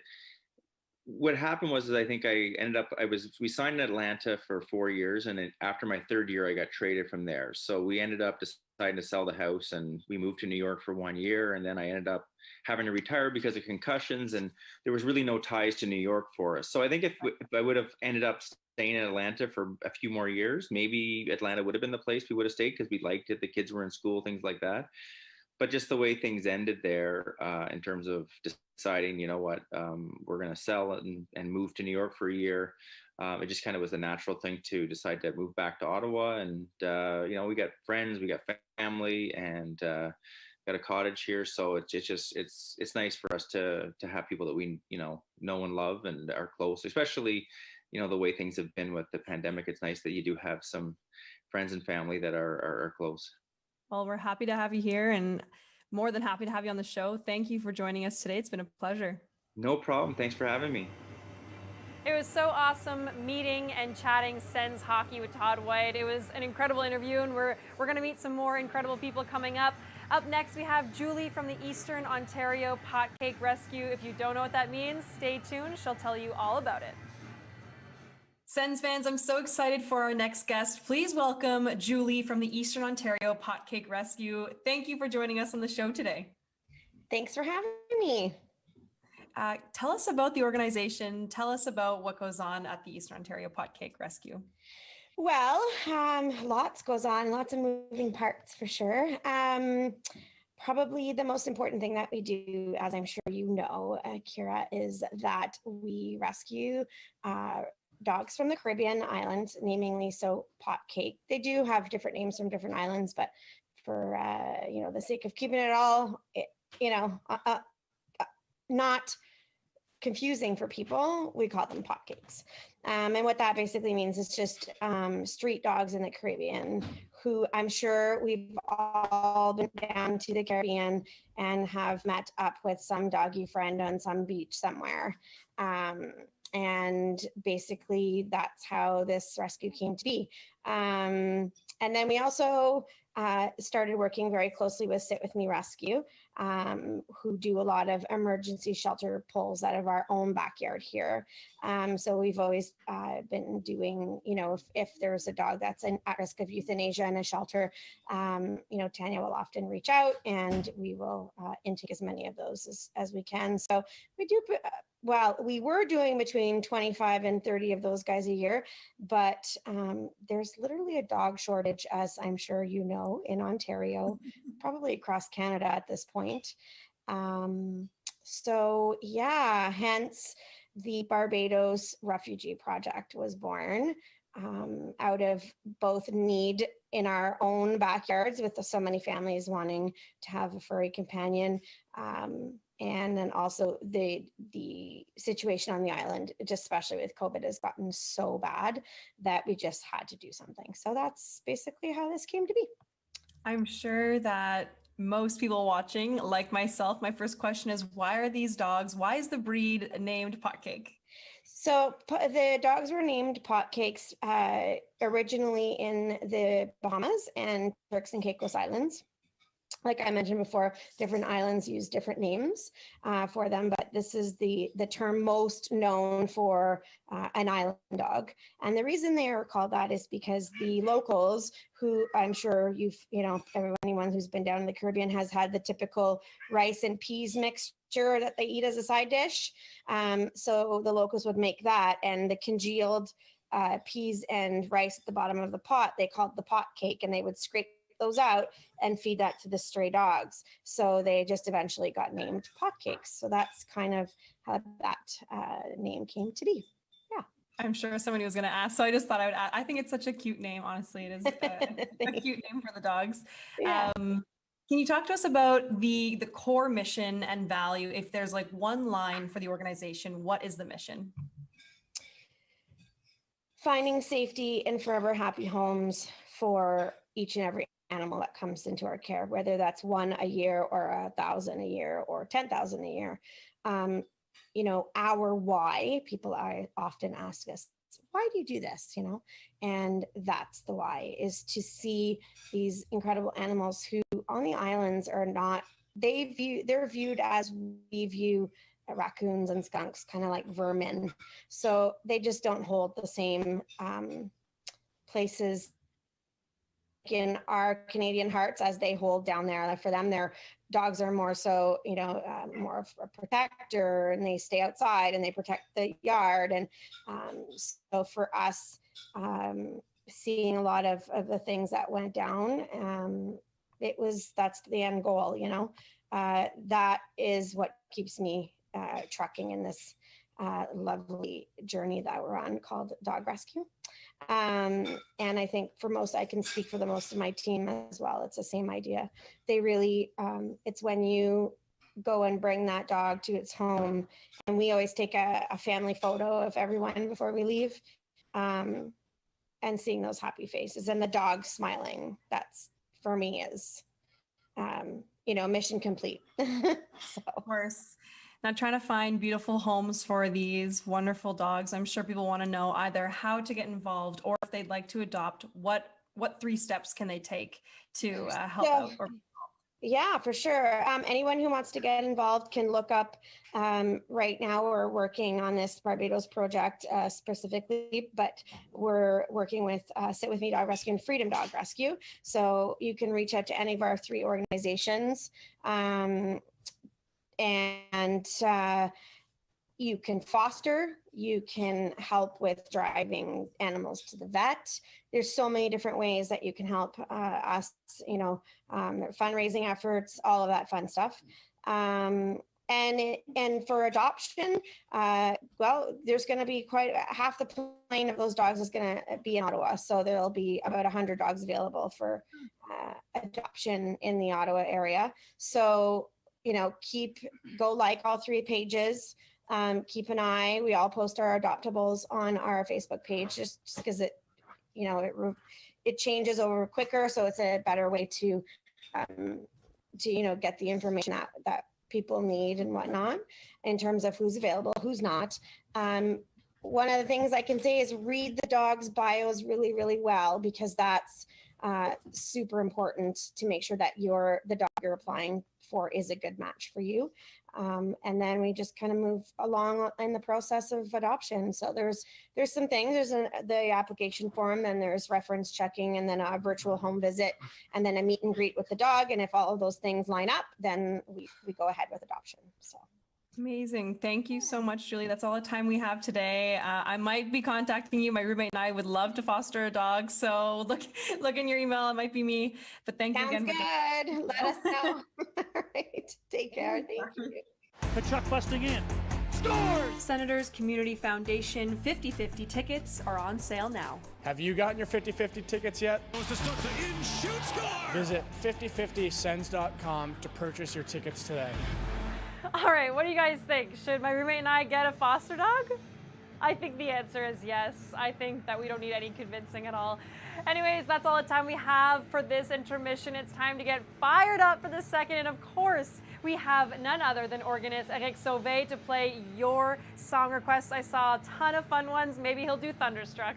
what happened was I think we signed in Atlanta for 4 years, and after my third year, I got traded from there. So we ended up deciding to sell the house, and we moved to New York for 1 year, and then I ended up having to retire because of concussions, and there was really no ties to New York for us. So I think if I would have ended up staying in Atlanta for a few more years, maybe Atlanta would have been the place we would have stayed because we liked it. The kids were in school, things like that. But just the way things ended there in terms of deciding, we're going to sell and move to New York for a year. It just kind of was a natural thing to decide to move back to Ottawa. And, we got friends, we got family, and got a cottage here. So it's nice for us to have people that we, know and love and are close, especially, the way things have been with the pandemic. It's nice that you do have some friends and family that are close. Well, we're happy to have you here and more than happy to have you on the show. Thank you for joining us today. It's been a pleasure. No problem. Thanks for having me. It was so awesome meeting and chatting Sens hockey with Todd White. It was an incredible interview, and we're going to meet some more incredible people coming up. Up next, we have Julie from the Eastern Ontario Pot Cake Rescue. If you don't know what that means, stay tuned. She'll tell you all about it. Sens fans, I'm so excited for our next guest. Please welcome Julie from the Eastern Ontario Pot Cake Rescue. Thank you for joining us on the show today. Thanks for having me. Tell us about the organization. Tell us about what goes on at the Eastern Ontario Pot Cake Rescue. Well, lots goes on, lots of moving parts for sure. Probably the most important thing that we do, as I'm sure you know, Kira, is that we rescue dogs from the Caribbean islands, namely pot cake. They do have different names from different islands, but for the sake of keeping it all, not confusing for people, we call them pot cakes. And what that basically means is just street dogs in the Caribbean, who I'm sure we've all been down to the Caribbean and have met up with some doggy friend on some beach somewhere. And basically that's how this rescue came to be. And then we also started working very closely with Sit With Me Rescue, who do a lot of emergency shelter pulls out of our own backyard here. So we've always been doing, if there's a dog that's at risk of euthanasia in a shelter, Tanya will often reach out and we will intake as many of those as we can. So we do, we were doing between 25 and 30 of those guys a year, but there's literally a dog shortage, as I'm sure you know, in Ontario, probably across Canada at this point. Hence the Barbados Refugee Project was born out of both need in our own backyards with so many families wanting to have a furry companion, and then also the situation on the island, just especially with COVID, has gotten so bad that we just had to do something. So that's basically how this came to be. I'm sure that most people watching, like myself, my first question is, why are these dogs, why is the breed named Pot Cake? So the dogs were named pot cakes originally in the Bahamas and Turks and Caicos Islands. Like I mentioned before, different islands use different names for them, but this is the term most known for an island dog. And the reason they are called that is because the locals, who I'm sure anyone who's been down in the Caribbean has had the typical rice and peas mixture that they eat as a side dish. So the locals would make that, and the congealed peas and rice at the bottom of the pot, they called the pot cake, and they would scrape those out and feed that to the stray dogs. So they just eventually got named pot cakes. So that's kind of how that name came to be. Yeah. I'm sure somebody was going to ask, so I just thought I would add. I think it's such a cute name. Honestly, it is a cute name for the dogs. Yeah. Can you talk to us about the core mission and value? If there's like one line for the organization, what is the mission? Finding safety and forever happy homes for each and every animal that comes into our care, whether that's one a year or 1,000 a year or 10,000 a year. Our why, people often ask us, why do you do this? And that's the why, is to see these incredible animals who on the islands are not, they're viewed as we view raccoons and skunks, kind of like vermin. So they just don't hold the same places in our Canadian hearts as they hold down there. Like for them, their dogs are more so, more of a protector, and they stay outside and they protect the yard. And so for us, seeing a lot of the things that went down, that's the end goal, that is what keeps me trucking in this lovely journey that we're on called dog rescue. And I think I can speak for the most of my team as well. It's the same idea. They really, it's when you go and bring that dog to its home, and we always take a family photo of everyone before we leave, and seeing those happy faces and the dog smiling, that's for me is, mission complete. So. Of course. Now, trying to find beautiful homes for these wonderful dogs. I'm sure people want to know either how to get involved, or if they'd like to adopt, what 3 steps can they take to help out? Yeah, for sure. Anyone who wants to get involved can look up. Right now, we're working on this Barbados project specifically, but we're working with Sit With Me Dog Rescue and Freedom Dog Rescue. So you can reach out to any of our 3 organizations. And you can foster, you can help with driving animals to the vet. There's so many different ways that you can help us, fundraising efforts, all of that fun stuff. And for adoption, there's going to be half the plane of those dogs is going to be in Ottawa. So there'll be about 100 dogs available for adoption in the Ottawa area. So go like all 3 pages, keep an eye. We all post our adoptables on our Facebook page just because it changes over quicker. So it's a better way to get the information that people need and whatnot in terms of who's available, who's not. One of the things I can say is read the dog's bios really, really well, because that's super important to make sure that the dog you're applying for is a good match for you. And then we just kind of move along in the process of adoption. So there's some things, there's the application form, then there's reference checking, and then a virtual home visit, and then a meet and greet with the dog. And if all of those things line up, then we go ahead with adoption. So. Amazing. Thank you so much, Julie. That's all the time we have today. I might be contacting you. My roommate and I would love to foster a dog. So look in your email. It might be me. But thank you again. Sounds good. Let us know. All right. Take care. Thank you. Kachuk busting in. Scores! Senators Community Foundation 50/50 tickets are on sale now. Have you gotten your 50/50 tickets yet? Visit 5050sens.com to purchase your tickets today. All right, what do you guys think? Should my roommate and I get a foster dog? I think the answer is yes. I think that we don't need any convincing at all. Anyways, that's all the time we have for this intermission. It's time to get fired up for the second. And of course, we have none other than organist Eric Sauvé to play your song requests. I saw a ton of fun ones. Maybe he'll do Thunderstruck.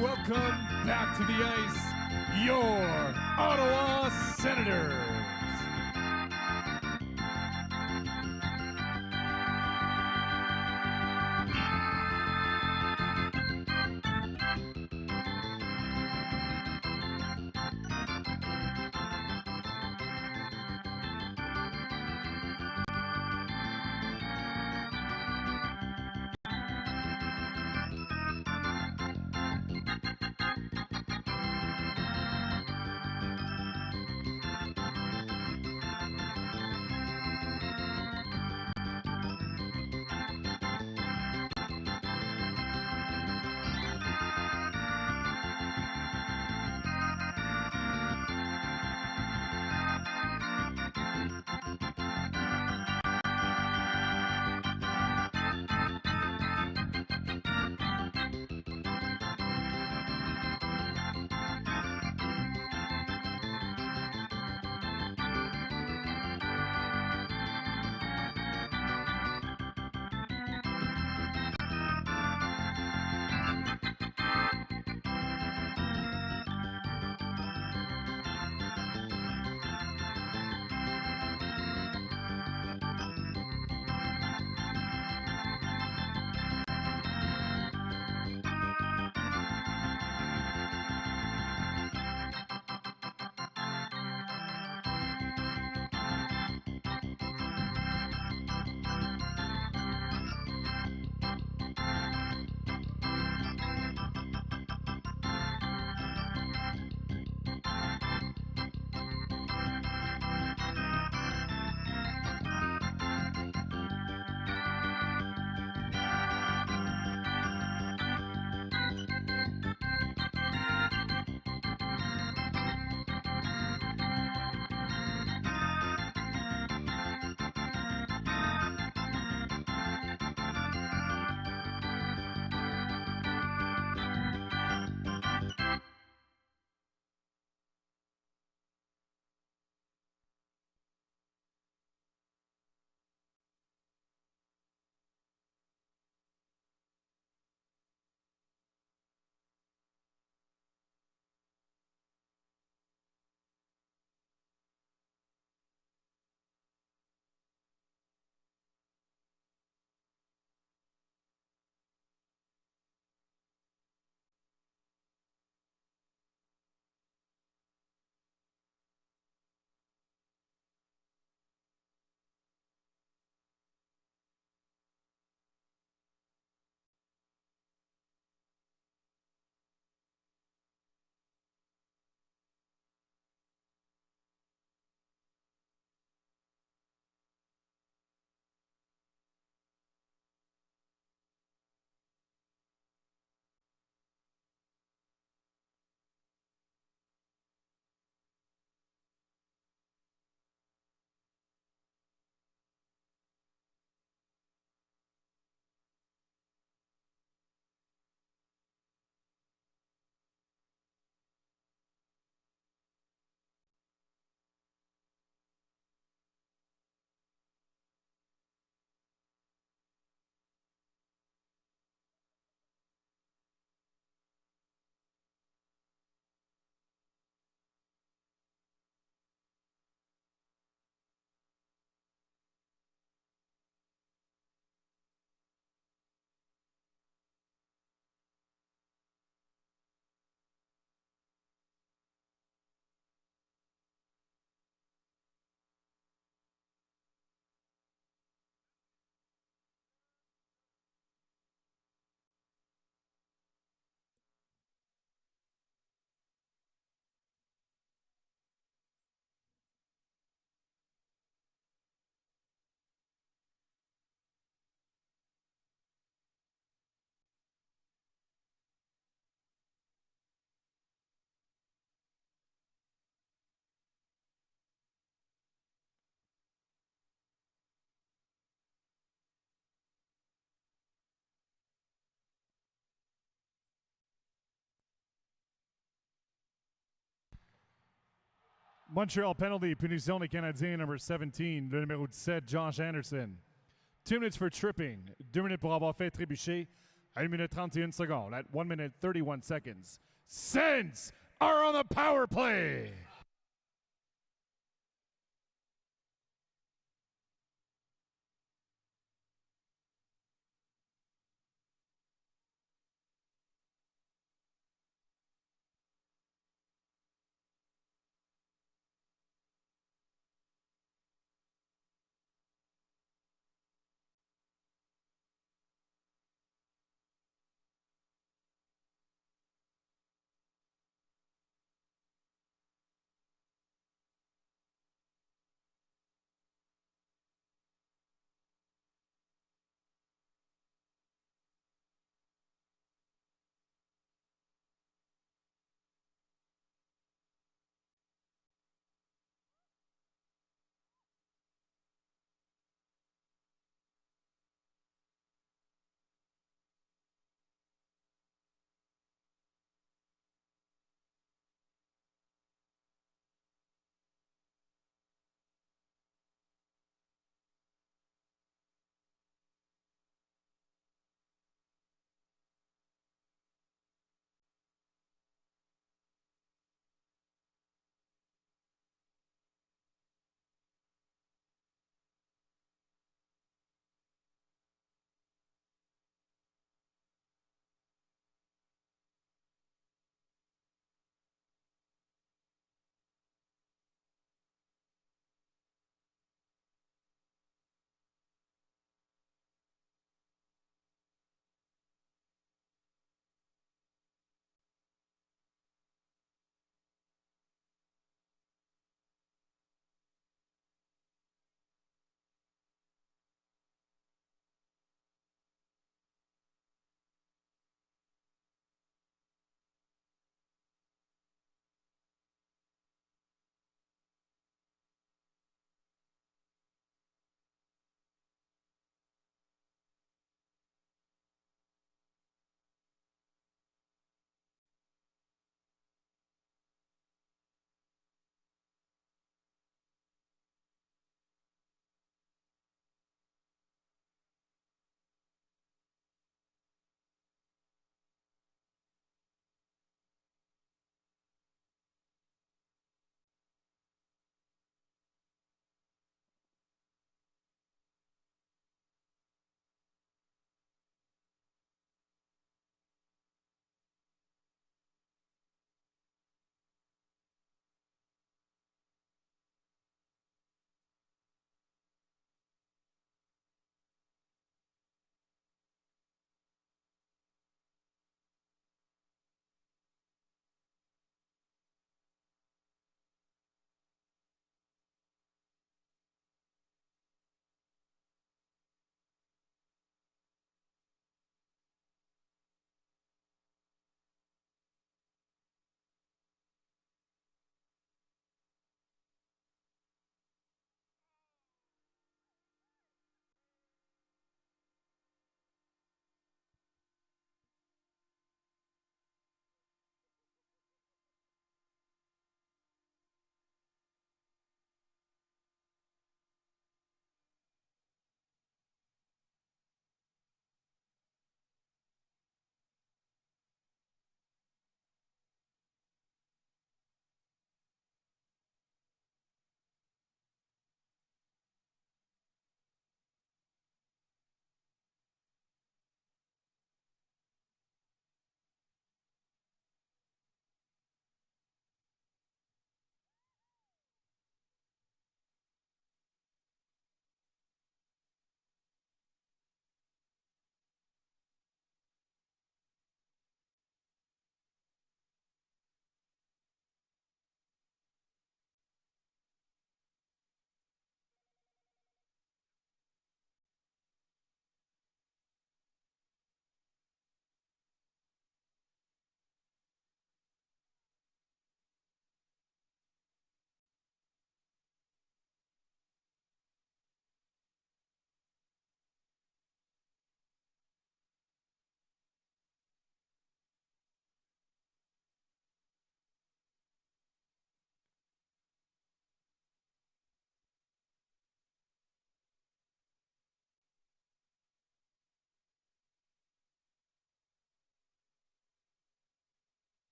Welcome back to the ice, your Ottawa Senators. Montreal penalty, punition des Canadiens, number 17, le numéro 17, Josh Anderson. 2 minutes for tripping, 2 minutes pour avoir fait trébucher, 1 minute 31 secondes, at 1 minute 31 seconds. Sens are on the power play.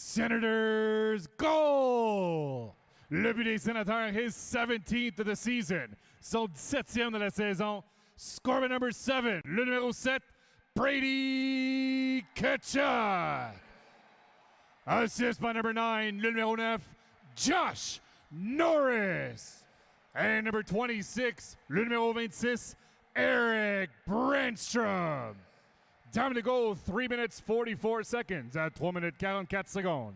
Senators, goal! Le but des Sénateurs, his 17th of the season. Son 17e de la saison. Scoreboard number 7, le numéro 7, Brady Tkachuk. Assist by number 9, le numéro 9, Josh Norris. And number 26, le numéro 26, Eric Brandstrom. Time to go, 3 minutes 44 seconds à 3 minutes 44 secondes.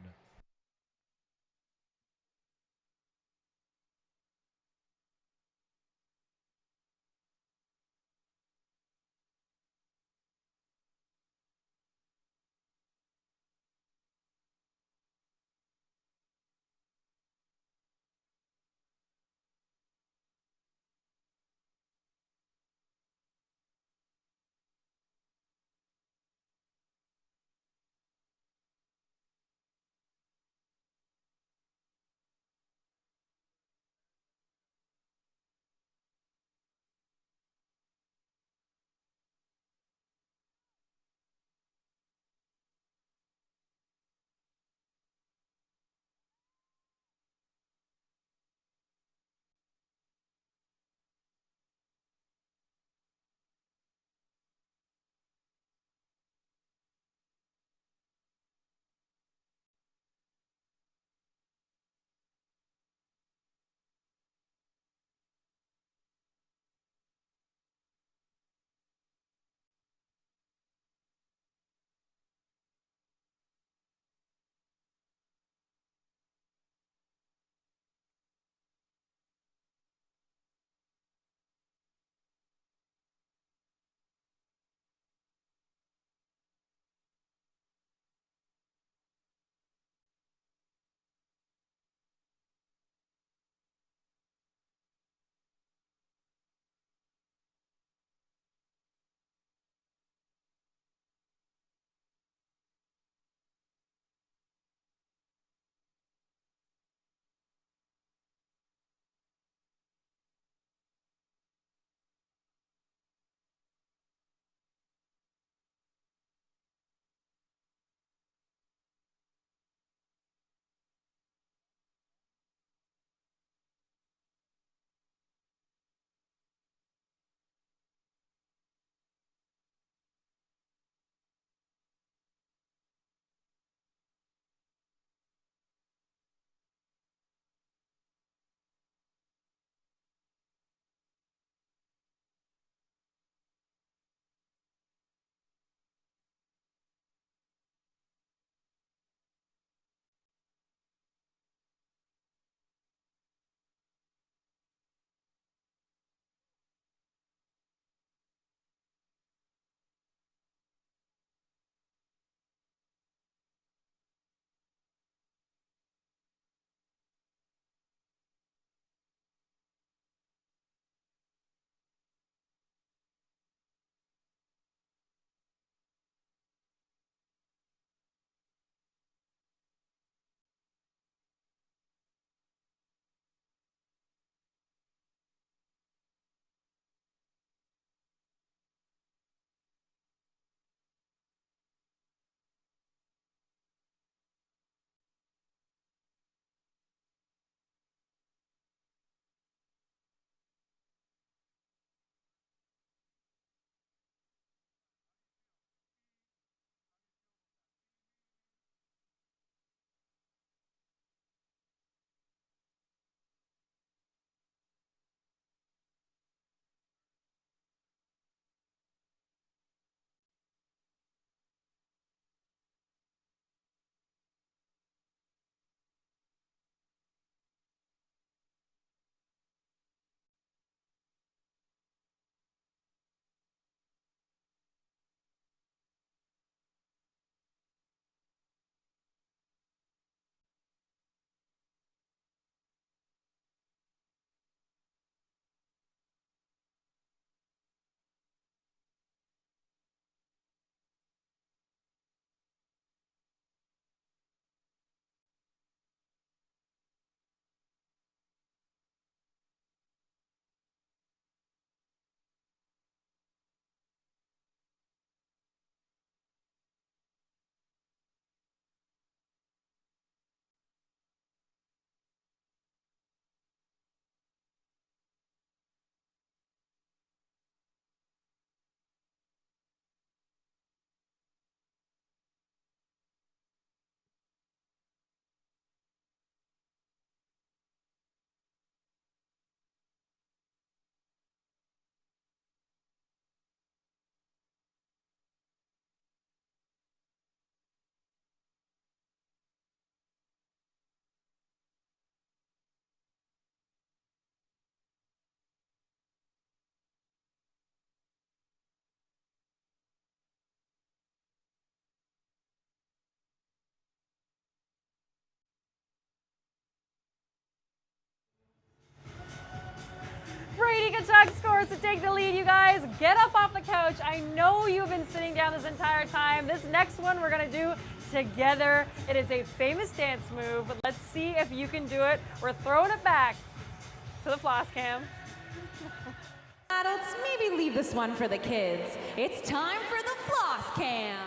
starts to take the lead, you guys. Get up off the couch. I know you've been sitting down this entire time. This next one we're going to do together. It is a famous dance move. Let's see if you can do it. We're throwing it back to the floss cam. Adults, maybe leave this one for the kids. It's time for the floss cam.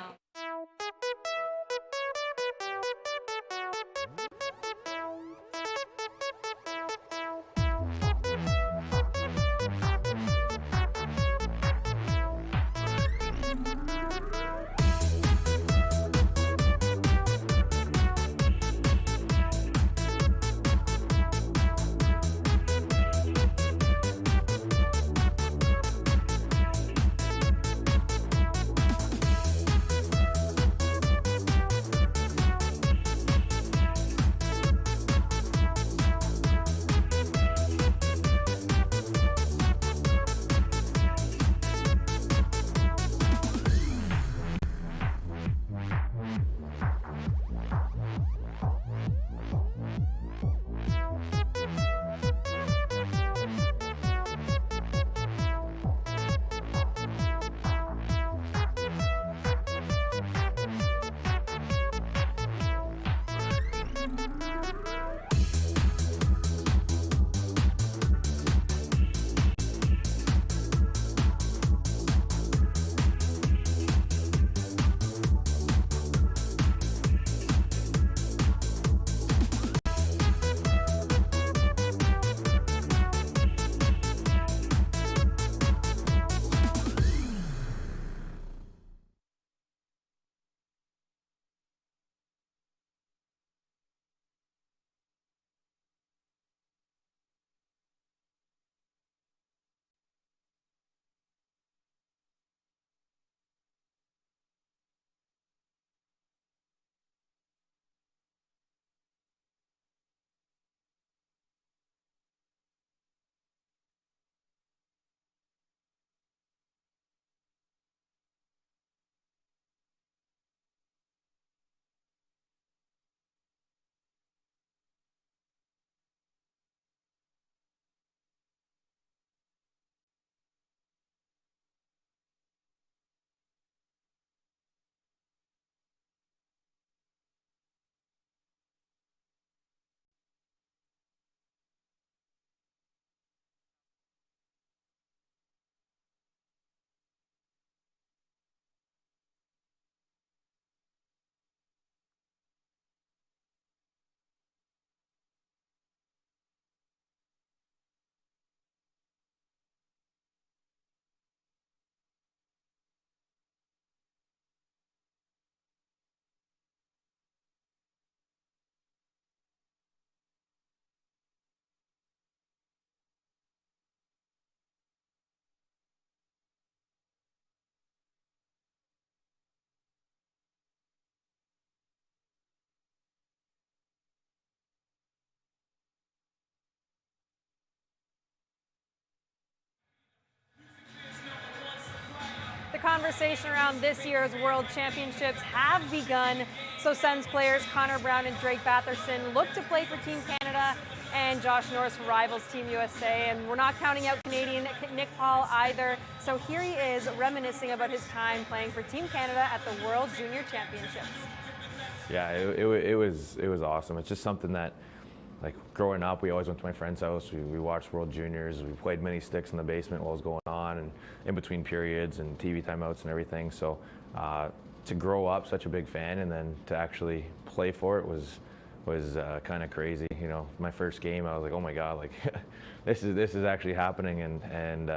The conversation around this year's World Championships have begun. So Sens players Connor Brown and Drake Batherson look to play for Team Canada, and Josh Norris rivals Team USA. And we're not counting out Canadian Nick Paul either. So here he is reminiscing about his time playing for Team Canada at the World Junior Championships. Yeah, it was awesome. It's just something that, like, growing up, we always went to my friend's house. We watched World Juniors. We played mini sticks in the basement while it was going on, and in between periods and TV timeouts and everything. So to grow up such a big fan and then to actually play for it was kind of crazy. You know, my first game, I was like, oh my God, like this is actually happening, and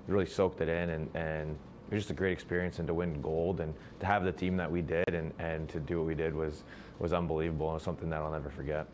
really soaked it in, and it was just a great experience. And to win gold and to have the team that we did and to do what we did was unbelievable, and something that I'll never forget.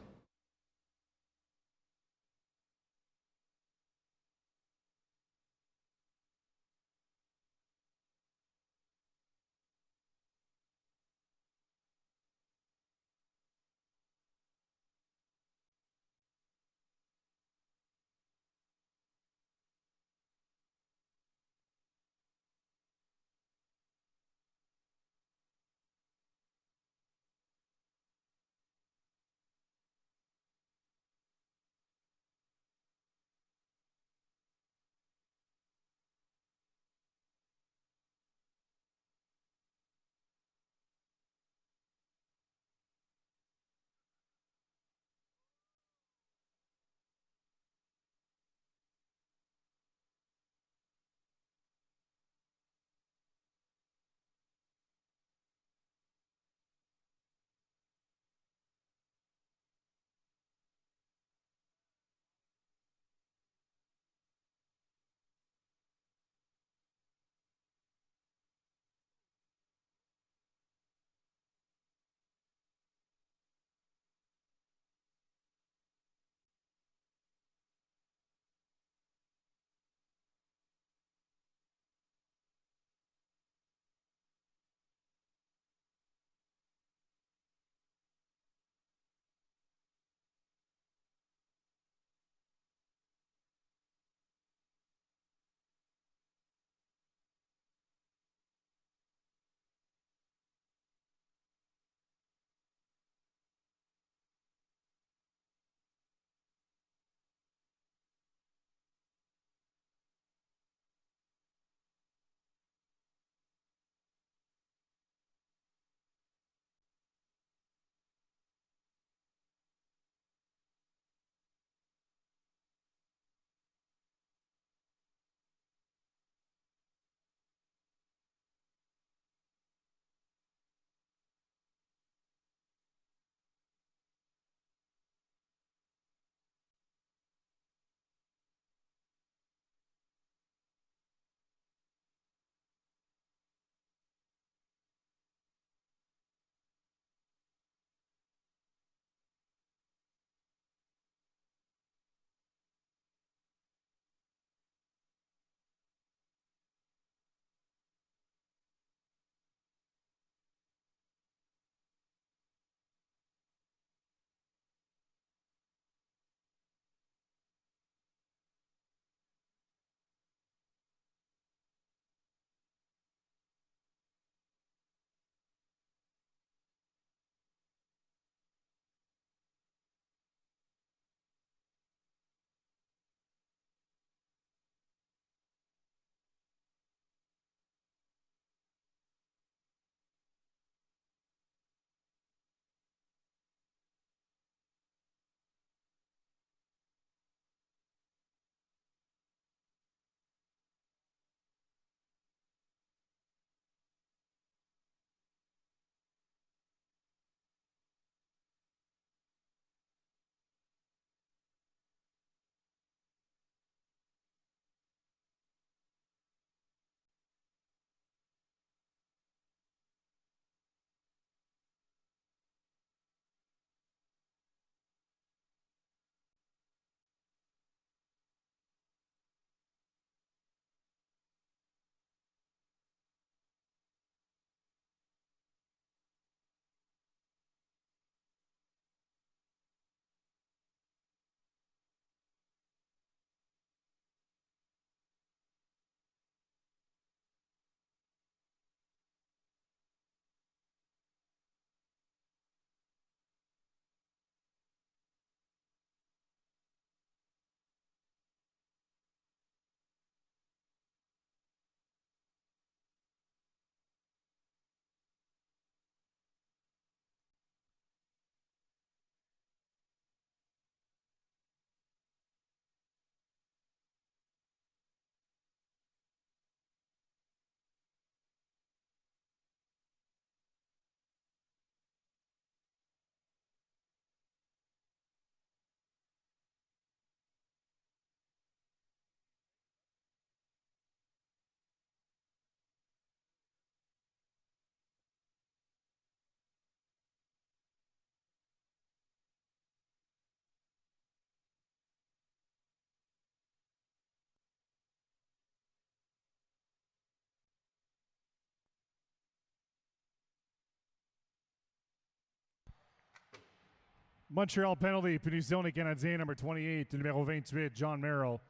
Montreal penalty, punition des Canadiens, number 28, numéro 28, John Merrill.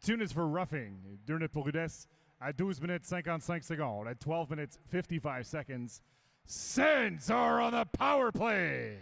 2 minutes for roughing, 2 minutes pour rudesse, à 12 minutes 55 secondes, at 12 minutes 55 seconds. Sens are on the power play.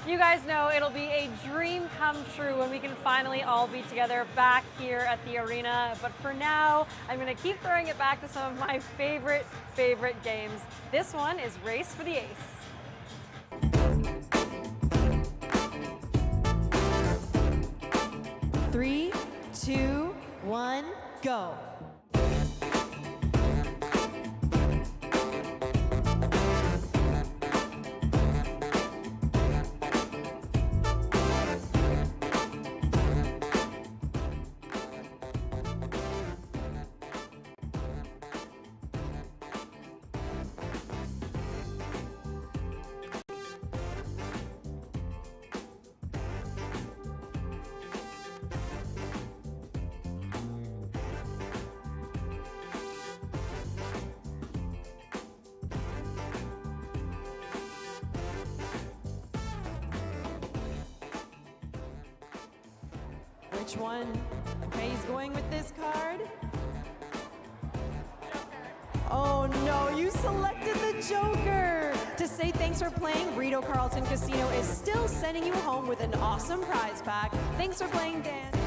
You guys know it'll be a dream come true when we can finally all be together back here at the arena. But for now, I'm going to keep throwing it back to some of my favorite games. This one is Race for the Ace. 3, 2, 1, go. which one. Okay, he's going with this card. Oh no, you selected the Joker! To say thanks for playing, Rito Carlton Casino is still sending you home with an awesome prize pack. Thanks for playing, Dan.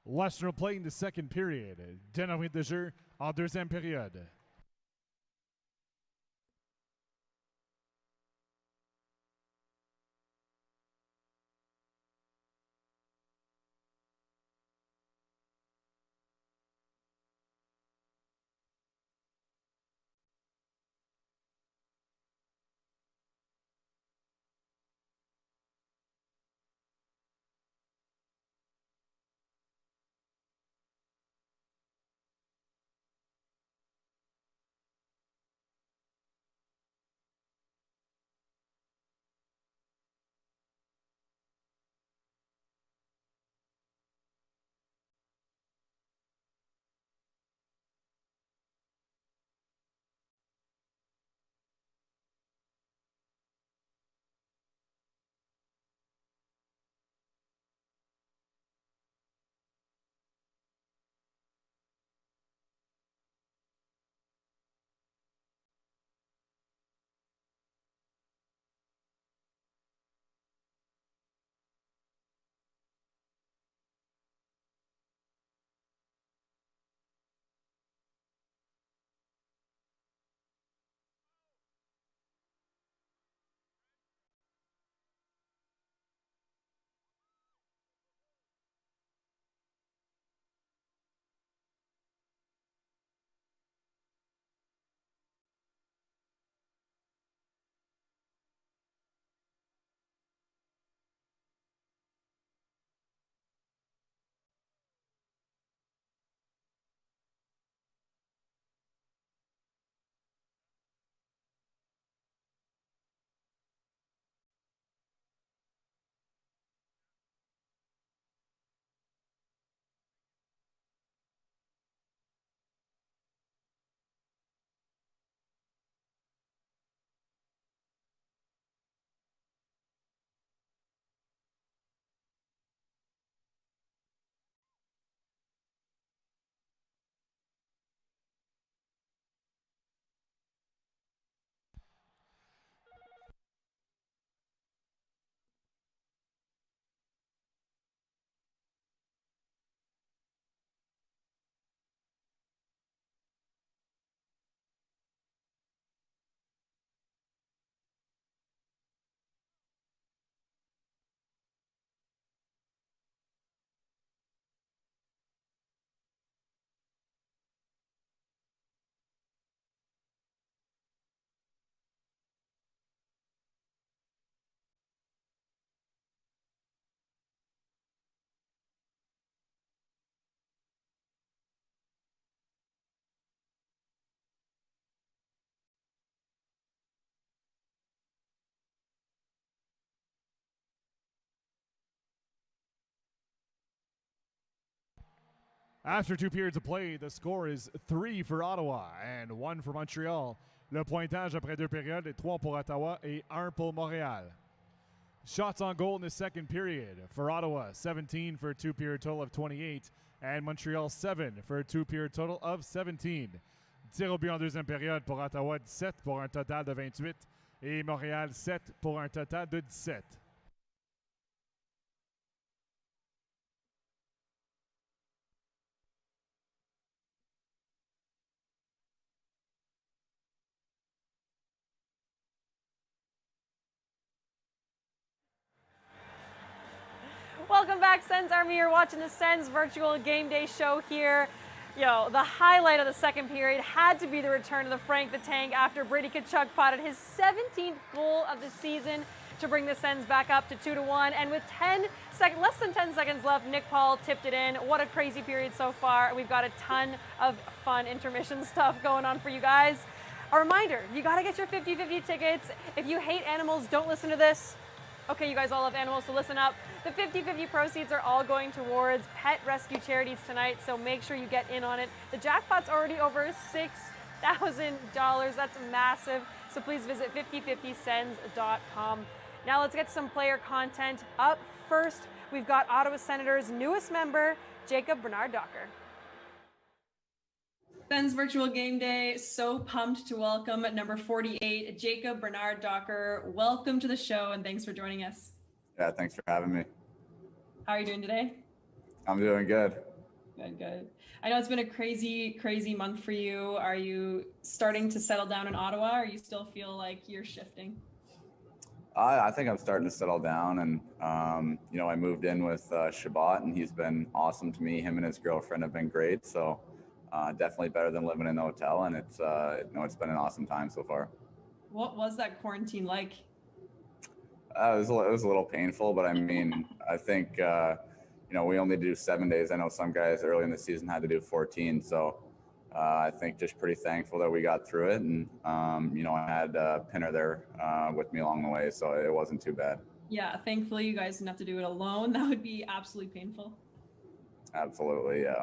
Leicester playing the second period. Démarrage de jeu en deuxième période. After 2 periods of play, the score is 3 for Ottawa and 1 for Montreal. Le pointage après 2 périodes est 3 pour Ottawa et 1 pour Montréal. Shots on goal in the second period. For Ottawa, 17 for a 2-period total of 28, and Montreal 7 for a 2-period total of 17. Tirs au but en deuxième période pour Ottawa, 17 pour un total de 28, et Montréal 7 pour un total de 17. Welcome back, Sens Army. You're watching the Sens virtual game day show here. Yo, the highlight of the second period had to be the return of the Frank the Tank after Brady Tkachuk potted his 17th goal of the season to bring the Sens back up to 2-1. And with less than 10 seconds left, Nick Paul tipped it in. What a crazy period so far. We've got a ton of fun intermission stuff going on for you guys. A reminder, you got to get your 50-50 tickets. If you hate animals, don't listen to this. Okay, you guys all love animals, so listen up. The 50-50 proceeds are all going towards pet rescue charities tonight, so make sure you get in on it. The jackpot's already over $6,000. That's massive, so please visit 5050sens.com. Now let's get some player content. Up first, we've got Ottawa Senators' newest member, Jacob Bernard-Docker. Sens Virtual Game Day, so pumped to welcome number 48, Jacob Bernard-Docker. Welcome to the show and thanks for joining us. Yeah, thanks for having me. How are you doing today? I'm doing good. Good. I know it's been a crazy month for you. Are you starting to settle down in Ottawa or you still feel like you're shifting? I think I'm starting to settle down and, I moved in with Shabbat and he's been awesome to me. Him and his girlfriend have been great. So definitely better than living in the hotel, and it's been an awesome time so far. What was that quarantine like? It was a little painful, but I mean, I think we only do 7 days. I know some guys early in the season had to do 14, so I think just pretty thankful that we got through it, and I had Pinner there with me along the way, so it wasn't too bad. Yeah, thankfully you guys didn't have to do it alone. That would be absolutely painful. Absolutely, yeah.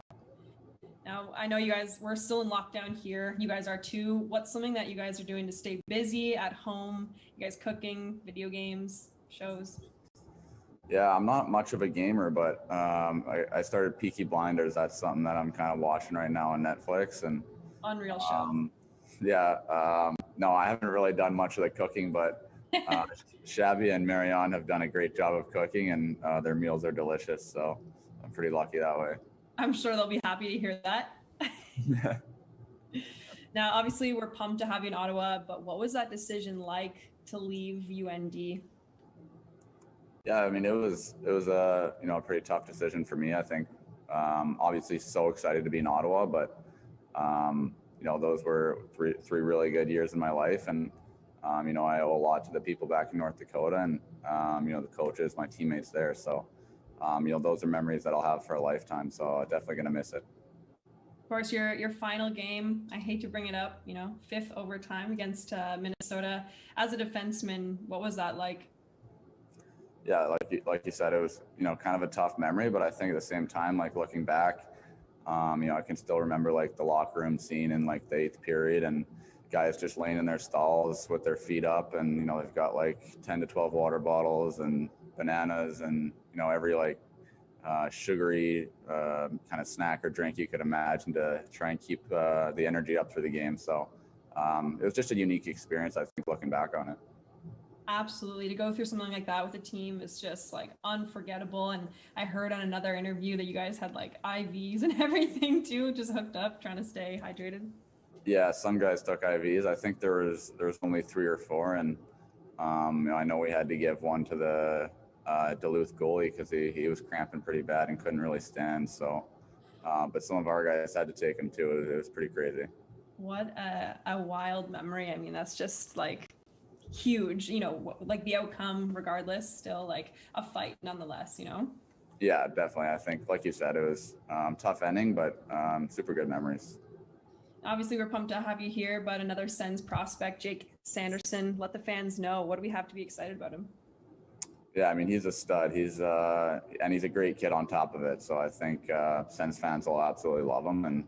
Now, I know you guys, we're still in lockdown here. You guys are too. What's something that you guys are doing to stay busy at home? You guys cooking, video games, shows? Yeah, I'm not much of a gamer, but I started Peaky Blinders. That's something that I'm kind of watching right now on Netflix. And unreal show. No, I haven't really done much of the cooking, but Shabby and Marianne have done a great job of cooking, and their meals are delicious. So I'm pretty lucky that way. I'm sure they'll be happy to hear that. Now, obviously, we're pumped to have you in Ottawa, but what was that decision like to leave UND? Yeah, I mean, it was a pretty tough decision for me. I think obviously so excited to be in Ottawa, but those were three really good years in my life, and I owe a lot to the people back in North Dakota, and the coaches, my teammates there. So. Those are memories that I'll have for a lifetime. So definitely going to miss it. Of course, your final game, I hate to bring it up, 5th overtime against Minnesota. As a defenseman, what was that like? Yeah, like you said, it was, kind of a tough memory, but I think at the same time, like looking back, I can still remember like the locker room scene in like the 8th period and guys just laying in their stalls with their feet up, and, they've got like 10 to 12 water bottles and bananas and every like sugary kind of snack or drink you could imagine to try and keep the energy up through the game. So it was just a unique experience, I think, looking back on it. Absolutely. To go through something like that with a team is just like unforgettable. And I heard on another interview that you guys had like IVs and everything too, just hooked up trying to stay hydrated. Yeah, some guys took IVs. I think there was only 3 or 4, and I know we had to give one to the Duluth goalie because he was cramping pretty bad and couldn't really stand. So, but some of our guys had to take him too. It was pretty crazy. What a wild memory. I mean, that's just like huge, like the outcome regardless, still like a fight nonetheless, Yeah, definitely. I think, like you said, it was tough ending, but super good memories. Obviously, we're pumped to have you here, but another Sens prospect, Jake Sanderson. Let the fans know, what do we have to be excited about him? Yeah, I mean, he's a stud. And he's a great kid on top of it. So I think Sens fans will absolutely love him. And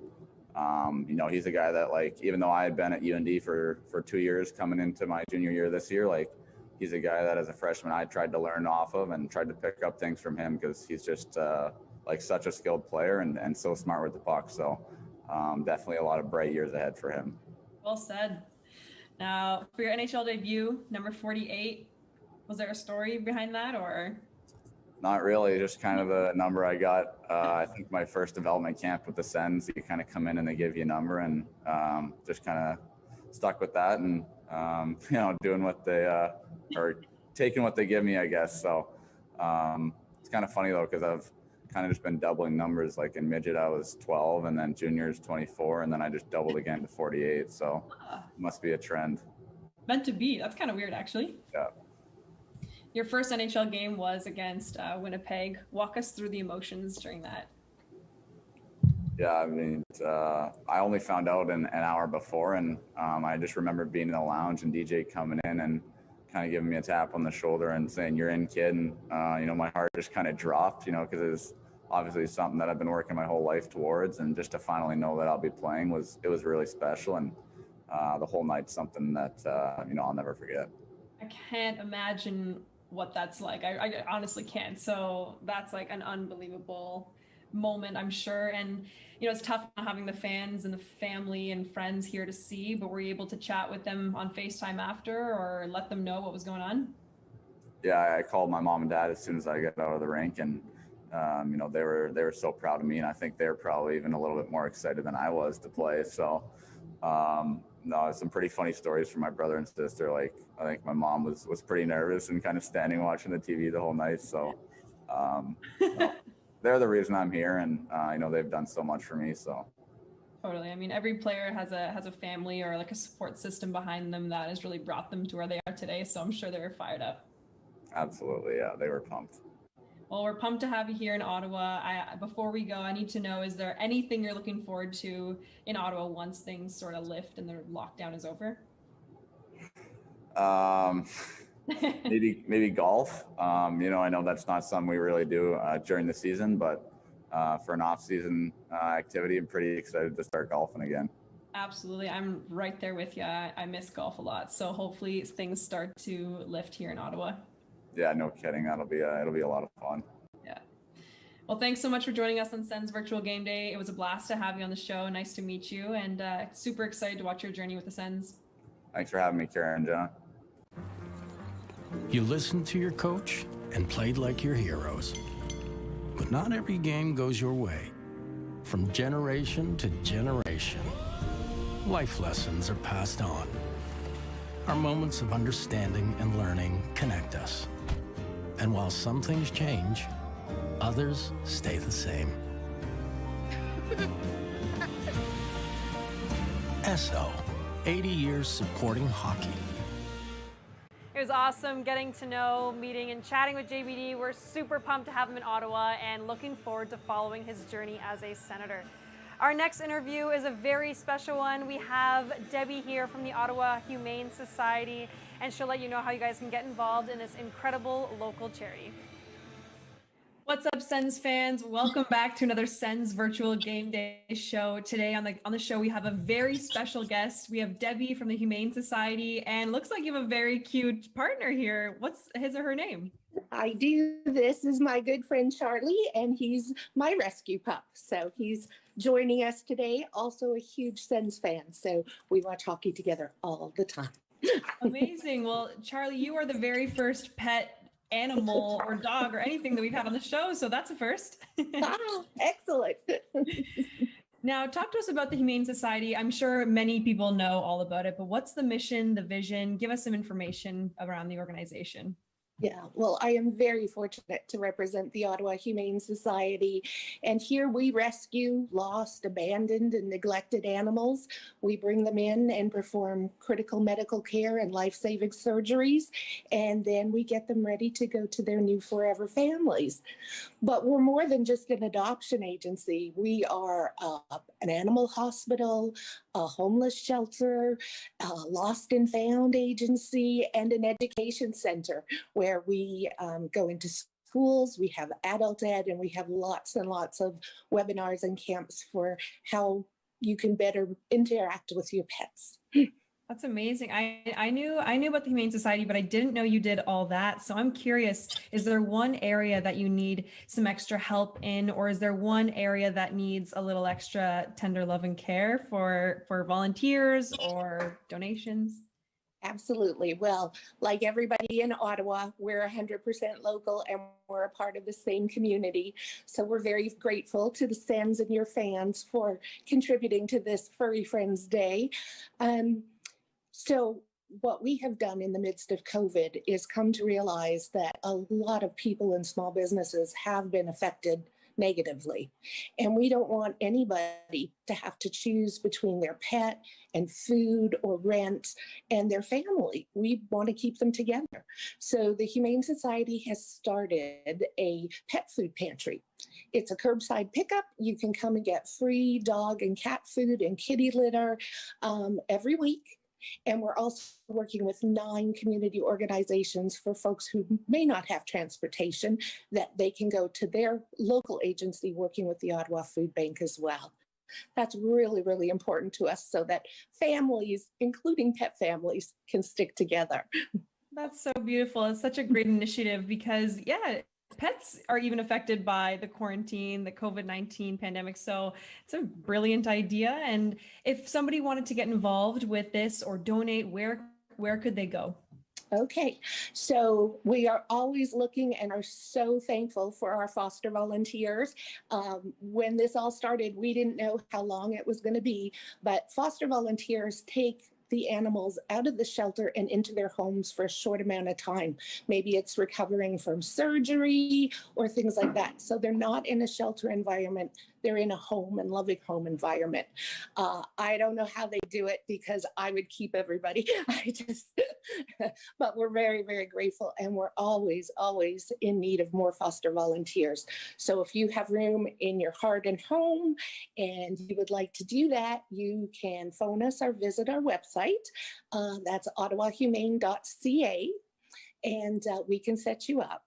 he's a guy that, like, even though I had been at UND for 2 years coming into my junior year this year, like, he's a guy that as a freshman I tried to learn off of and tried to pick up things from him because he's just like such a skilled player and so smart with the puck. So definitely a lot of bright years ahead for him. Well said. Now, for your NHL debut, number 48, was there a story behind that, or? Not really, just kind of a number I got. I think my first development camp with the Sens, you kind of come in and they give you a number, and just kind of stuck with that, and doing what they or taking what they give me, I guess. So it's kind of funny though, because I've kind of just been doubling numbers. Like in midget, I was 12, and then juniors 24, and then I just doubled again to 48. So it must be a trend. Meant to be. That's kind of weird, actually. Yeah. Your first NHL game was against Winnipeg. Walk us through the emotions during that. Yeah, I mean, I only found out an hour before, and I just remember being in the lounge and DJ coming in and kind of giving me a tap on the shoulder and saying, "You're in, kid." And, my heart just kind of dropped, because it was obviously something that I've been working my whole life towards. And just to finally know that I'll be playing was really special. And the whole night's something that, I'll never forget. I can't imagine what that's like. I honestly can't. So that's like an unbelievable moment, I'm sure. And it's tough not having the fans and the family and friends here to see, but were you able to chat with them on FaceTime after, or let them know what was going on? Yeah, I called my mom and dad as soon as I got out of the rink, and they were so proud of me, and I think they were probably even a little bit more excited than I was to play. So no, some pretty funny stories from my brother and sister. Like, I think my mom was pretty nervous and kind of standing watching the TV the whole night. So they're the reason I'm here, and they've done so much for me. So totally. I mean, every player has a family or like a support system behind them that has really brought them to where they are today. So I'm sure they were fired up. Absolutely, yeah, they were pumped. Well, we're pumped to have you here in Ottawa. Before we go, I need to know, is there anything you're looking forward to in Ottawa once things sort of lift and the lockdown is over? Maybe golf. I know that's not something we really do during the season, but for an off-season activity, I'm pretty excited to start golfing again. Absolutely. I'm right there with you. I miss golf a lot. So hopefully things start to lift here in Ottawa. Yeah, no kidding. It'll be a lot of fun. Yeah. Well, thanks so much for joining us on Sens Virtual Game Day. It was a blast to have you on the show. Nice to meet you, and super excited to watch your journey with the Sens. Thanks for having me, Karen, John. You listened to your coach and played like your heroes. But not every game goes your way. From generation to generation, life lessons are passed on. Our moments of understanding and learning connect us. And while some things change, others stay the same. Esso, 80 years supporting hockey. It was awesome getting to know, meeting, and chatting with JBD. We're super pumped to have him in Ottawa and looking forward to following his journey as a Senator. Our next interview is a very special one. We have Debbie here from the Ottawa Humane Society, and she'll let you know how you guys can get involved in this incredible local charity. What's up, Sens fans? Welcome back to another Sens Virtual Game Day show. Today on the show, we have a very special guest. We have Debbie from the Humane Society, and looks like you have a very cute partner here. What's his or her name? I do. This is my good friend Charlie, and he's my rescue pup. So he's joining us today. Also a huge Sens fan, so we watch hockey together all the time. Amazing. Well, Charlie, you are the very first pet animal or dog or anything that we've had on the show, so that's a first. Excellent. Now, talk to us about the Humane Society. I'm sure many people know all about it, but what's the mission, the vision? Give us some information around the organization. Yeah, well, I am very fortunate to represent the Ottawa Humane Society, and here we rescue lost, abandoned, and neglected animals. We bring them in and perform critical medical care and life-saving surgeries, and then we get them ready to go to their new forever families. But we're more than just an adoption agency. We are an animal hospital, a homeless shelter, a lost and found agency, and an education center where where we go into schools, we have adult ed, and we have lots and lots of webinars and camps for how you can better interact with your pets. That's amazing. I knew about the Humane Society, but I didn't know you did all that. So I'm curious, is there one area that you need some extra help in, or is there one area that needs a little extra tender love and care for volunteers or donations? Absolutely. Well, like everybody in Ottawa, we're 100% local and we're a part of the same community. So we're very grateful to the Sens and your fans for contributing to this Furry Friends Day. So what we have done in the midst of COVID is come to realize that a lot of people in small businesses have been affected negatively. And we don't want anybody to have to choose between their pet and food or rent and their family. We want to keep them together. So the Humane Society has started a pet food pantry. It's a curbside pickup. You can come and get free dog and cat food and kitty litter every week. And we're also working with 9 community organizations for folks who may not have transportation, that they can go to their local agency working with the Ottawa Food Bank as well. That's really, really important to us so that families, including pet families, can stick together. That's so beautiful. It's such a great initiative because, yeah, pets are even affected by the quarantine, the COVID-19 pandemic. So it's a brilliant idea. And if somebody wanted to get involved with this or donate, where could they go? Okay, so we are always looking and are so thankful for our foster volunteers. When this all started, we didn't know how long it was going to be, but foster volunteers take the animals out of the shelter and into their homes for a short amount of time. Maybe it's recovering from surgery or things like that. So they're not in a shelter environment. They're in a home and loving home environment. I don't know how they do it because I would keep everybody. But we're very, very grateful. And we're always, always in need of more foster volunteers. So if you have room in your heart and home and you would like to do that, you can phone us or visit our website. That's ottawahumane.ca, and we can set you up.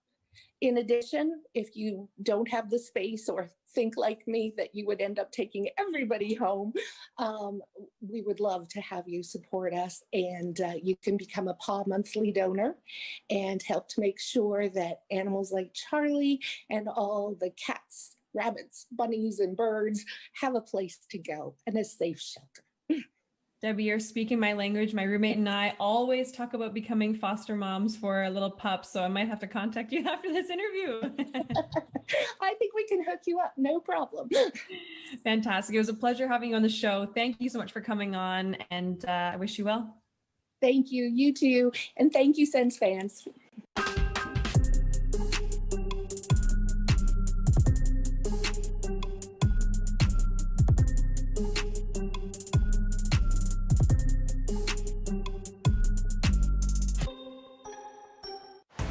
In addition, if you don't have the space or think like me that you would end up taking everybody home, we would love to have you support us, and you can become a PAW monthly donor and help to make sure that animals like Charlie and all the cats, rabbits, bunnies, and birds have a place to go and a safe shelter. Debbie, you're speaking my language. My roommate and I always talk about becoming foster moms for our little pups, so I might have to contact you after this interview. I think we can hook you up, no problem. Fantastic. It was a pleasure having you on the show. Thank you so much for coming on, and I wish you well. Thank you, you too, and thank you, Sens fans.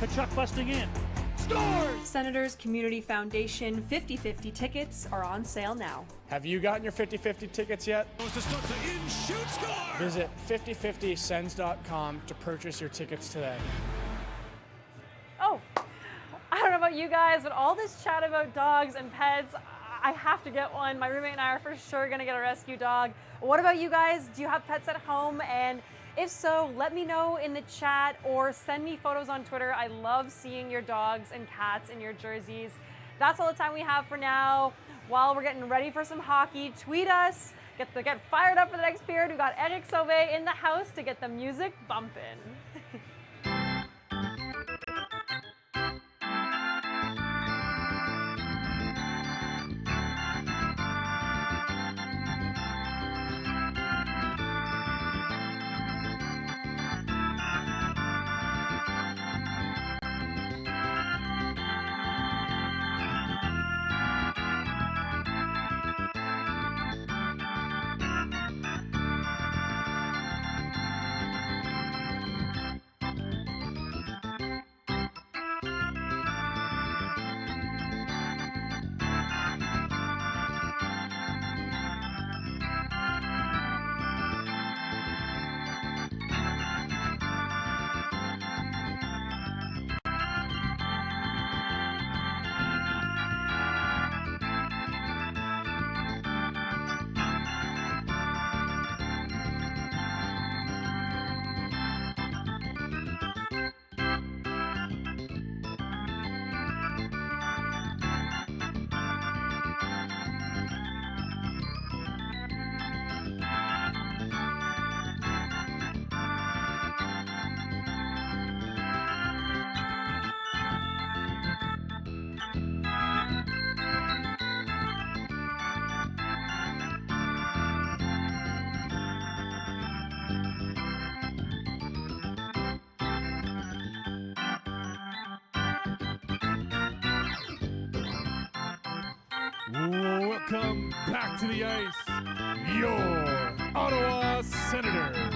Kachuk busting in. Scores! Senators Community Foundation 50/50 tickets are on sale now. Have you gotten your 50/50 tickets yet? Visit 5050sens.com to purchase your tickets today. Oh, I don't know about you guys, but all this chat about dogs and pets, I have to get one. My roommate and I are for sure going to get a rescue dog. What about you guys? Do you have pets at home? And if so, let me know in the chat or send me photos on Twitter. I love seeing your dogs and cats in your jerseys. That's all the time we have for now. While we're getting ready for some hockey, tweet us. Get fired up for the next period. We got Eric Sauvé in the house to get the music bumping. Welcome back to the ice, your Ottawa Senators.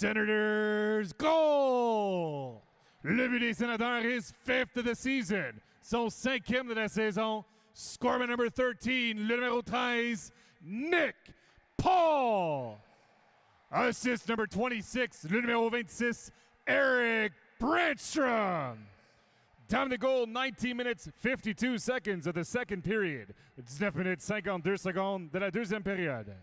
Senators goal! Le but des Sénateurs is 5th of the season. Son 5e de la saison. Scoreman number 13, le numéro 13, Nick Paul. Assist number 26, le numéro 26, Eric Brandstrom. Time to goal, 19 minutes, 52 seconds of the second period. 19 minutes, 52 secondes de la deuxième période.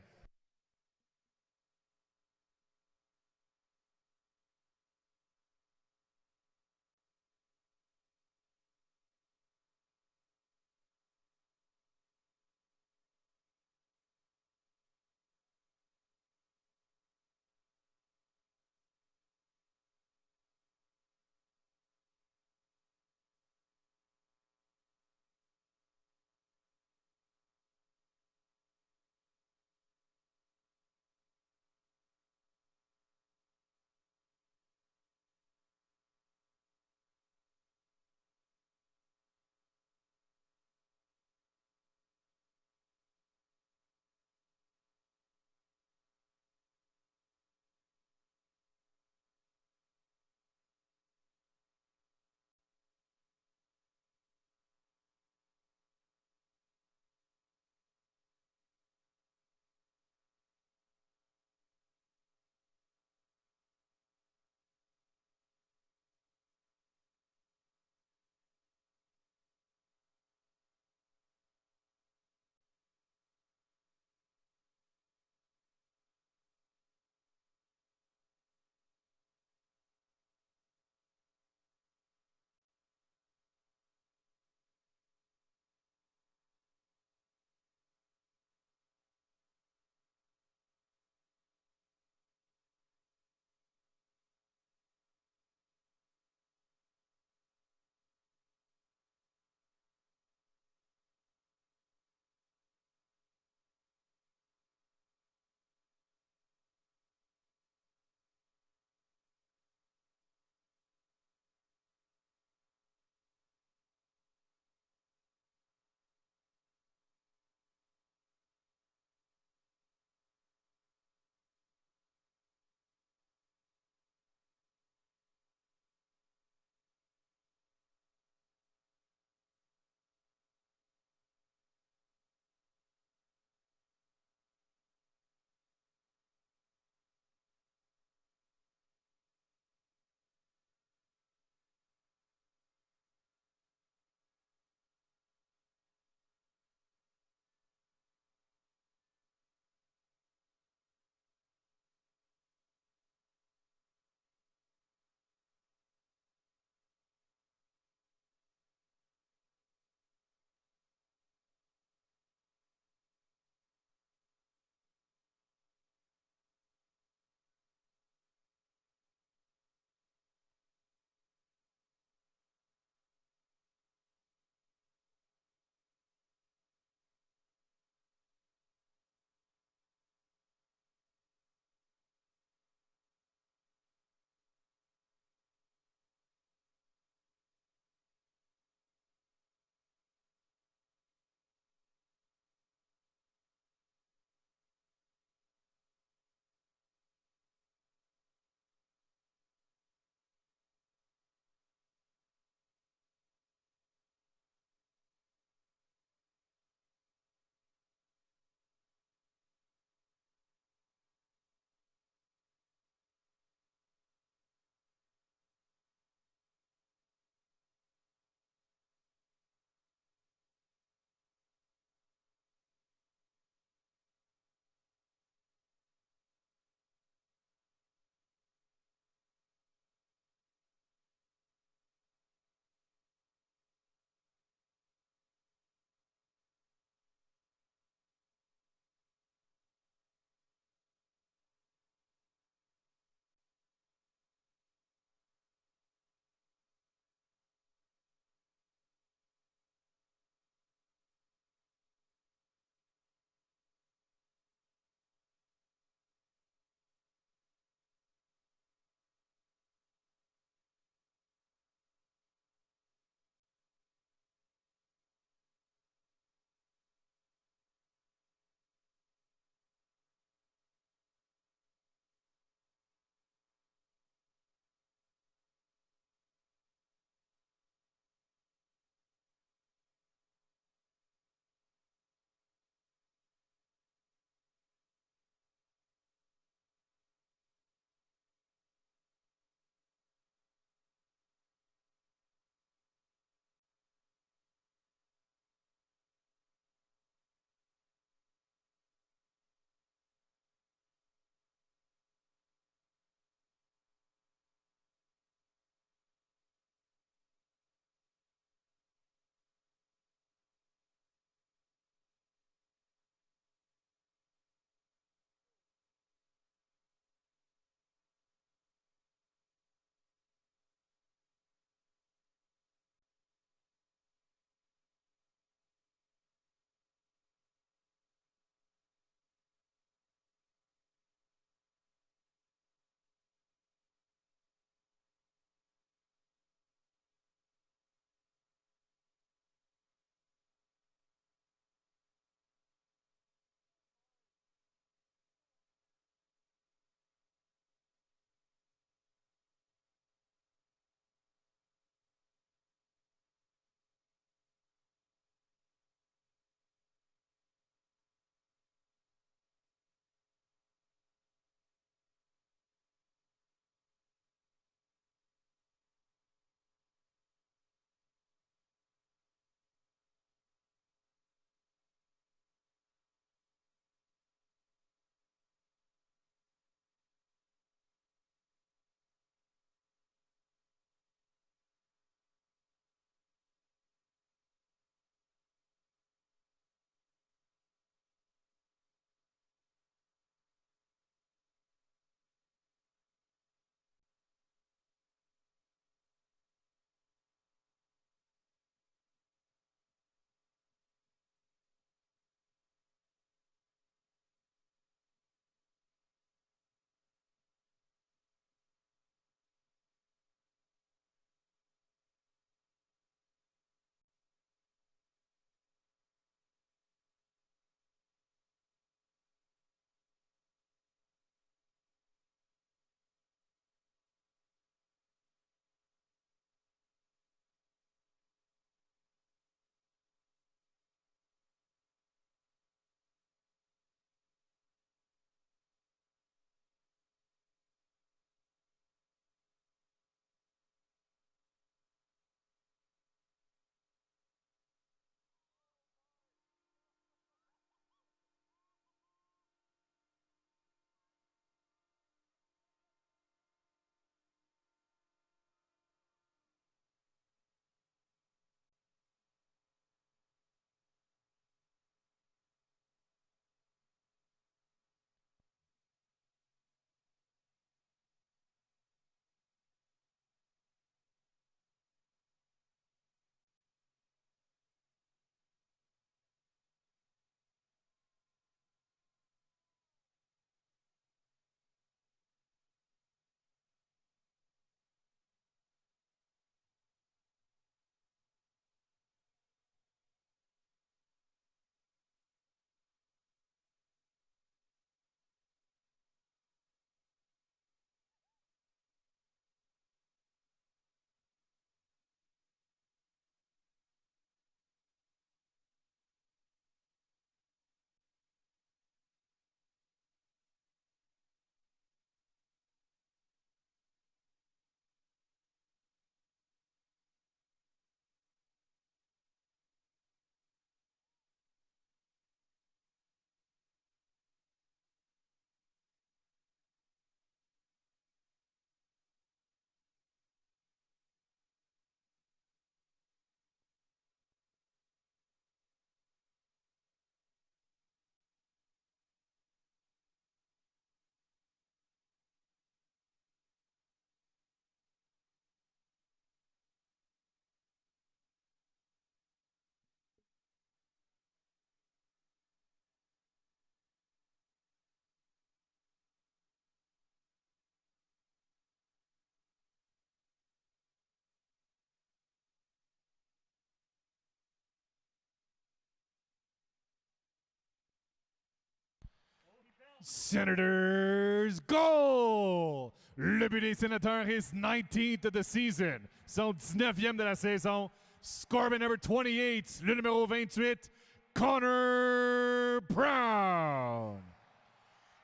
Senators, goal! Le but des Sénateurs is 19th of the season. Son 19e de la saison. Scoreboard number 28, le numéro 28, Connor Brown.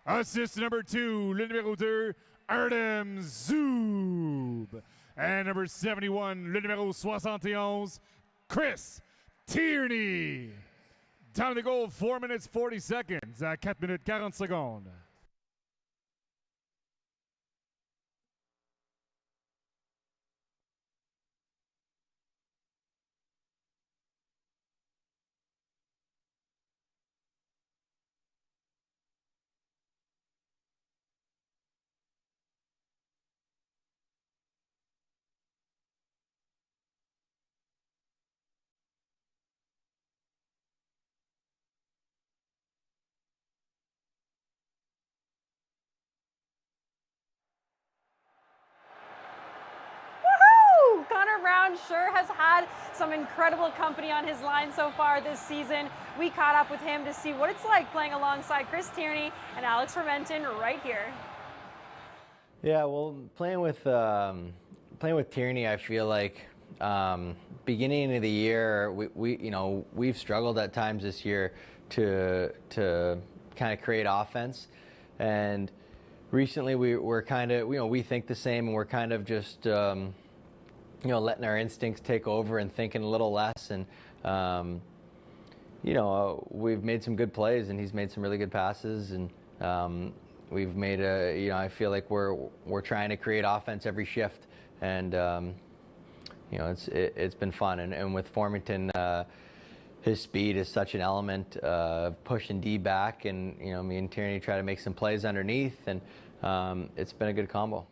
Assist number 2, le numéro 2, Artem Zub. And number 71, le numéro 71, Chris Tierney. Time to goal, 4 minutes 40 seconds à 4 minutes 40 secondes. Woohoo! Connor Brown sure has had some incredible company on his line so far this season. We caught up with him to see what it's like playing alongside Chris Tierney and Alex Fermenton right here. Yeah, well, playing with Tierney, I feel like beginning of the year, we've struggled at times this year to kind of create offense, and recently we're kind of we think the same, and we're kind of just letting our instincts take over and thinking a little less, and we've made some good plays, and he's made some really good passes, and we've made I feel like we're trying to create offense every shift, and it's been fun, and with Formington, his speed is such an element of pushing D back, and me and Tierney try to make some plays underneath, and it's been a good combo.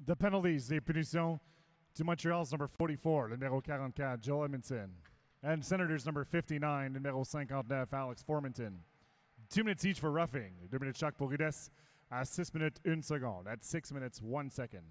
The penalties, les punitions to Montreal's number 44, le numéro 44, Joel Edmondson. And Senators number 59, le numéro 59, Alex Formenton. 2 minutes each for roughing. 2 minutes chaque pour rudesse à 6 minutes 1 seconde. At 6 minutes 1 second.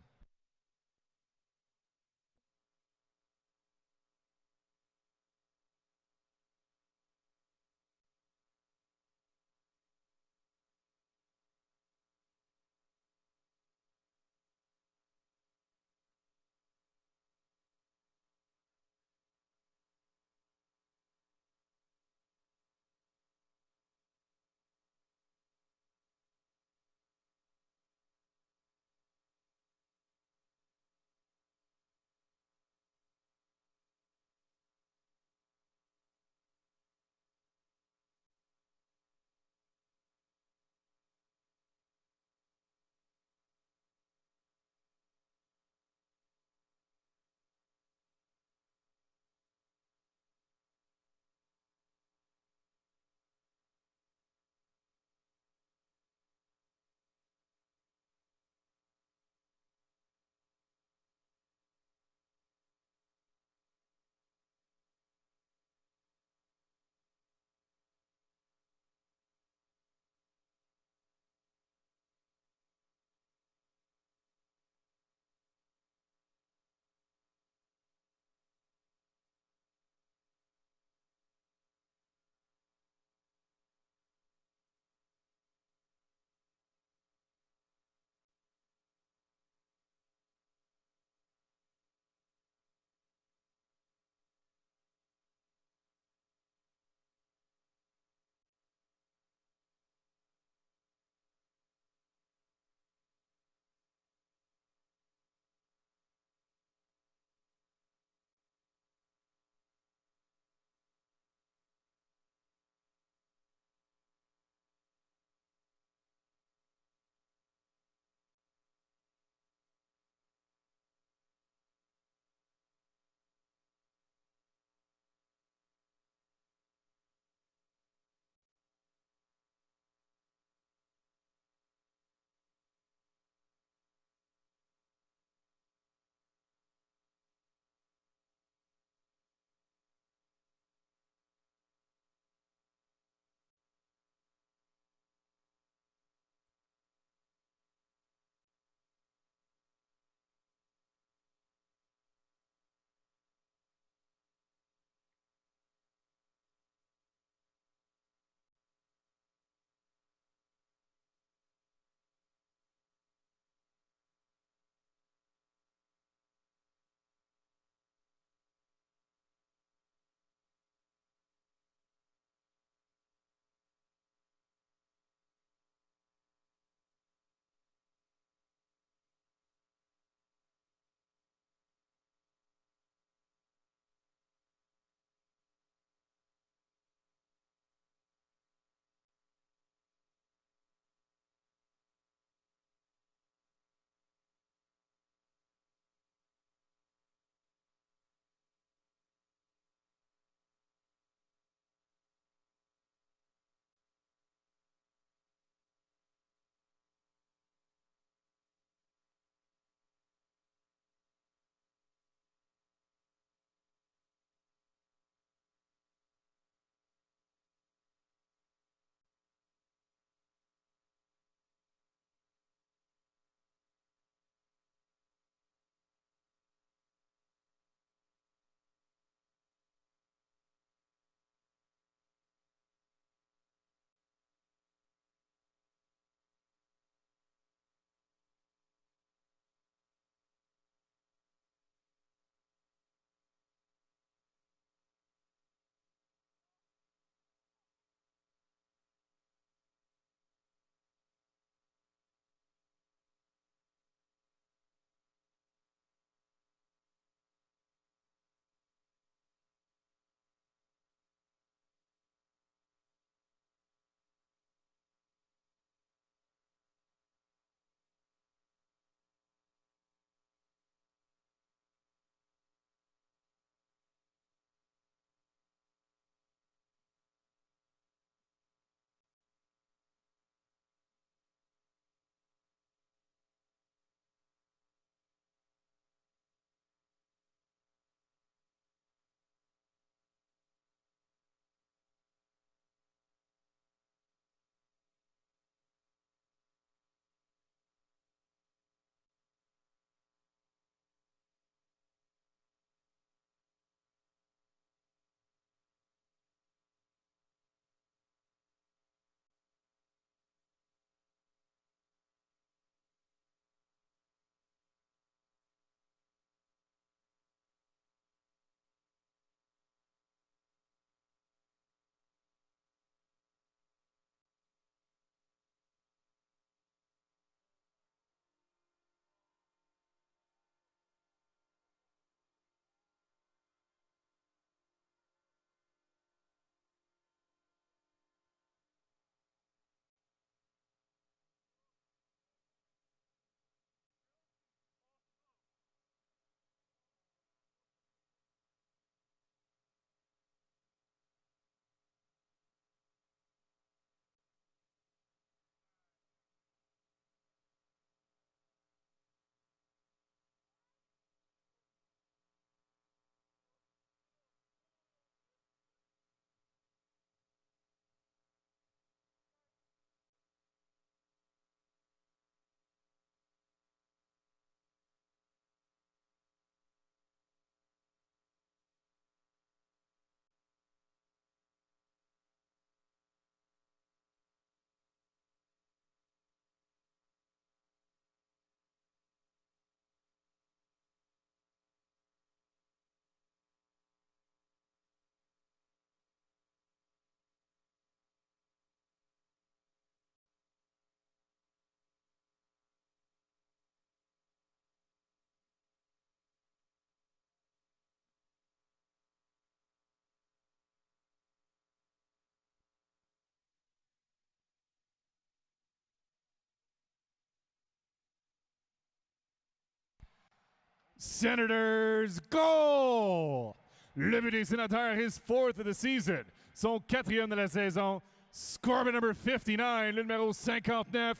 Senators, goal! Le but des Sénateurs, his fourth of the season. Son quatrième de la saison. Scoreboard number 59, le numéro 59,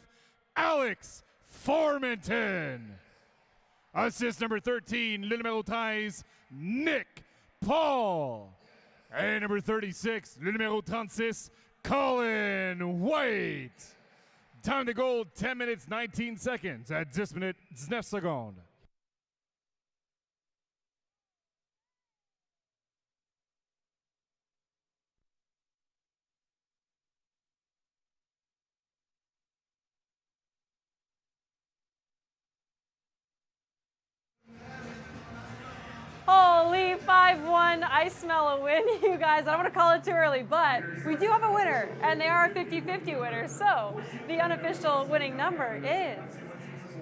Alex Formenton. Assist number 13, le numéro 13, Nick Paul. And number 36, le numéro 36, Colin White. Time to goal, 10 minutes, 19 seconds. À 10 minutes, 19 secondes. Holy 5-1, I smell a win, you guys. I don't want to call it too early, but we do have a winner, and they are a 50-50 winner. So the unofficial winning number is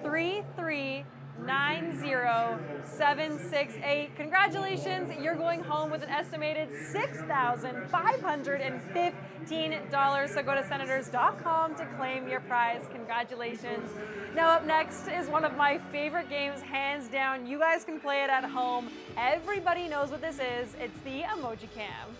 3390768. Congratulations, you're going home with an estimated $6,515. So go to senators.com to claim your prize. Congratulations. Now up next is one of my favorite games, hands down. You guys can play it at home. Everybody knows what this is. It's the Emoji Cam.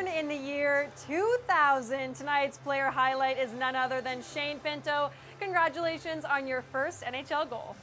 born in the year 2000. Tonight's player highlight is none other than Shane Pinto. Congratulations on your first NHL goal.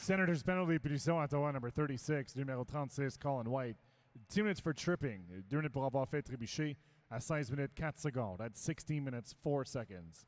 Senators penalty punition Ottawa number 36, numéro 36, Colin White. 2 minutes for tripping, 2 minutes pour avoir fait trébucher à 16 minutes 4 secondes. At 16 minutes 4 seconds.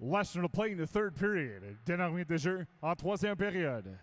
Less to play in the third period. Dénouement de jeu en troisième période.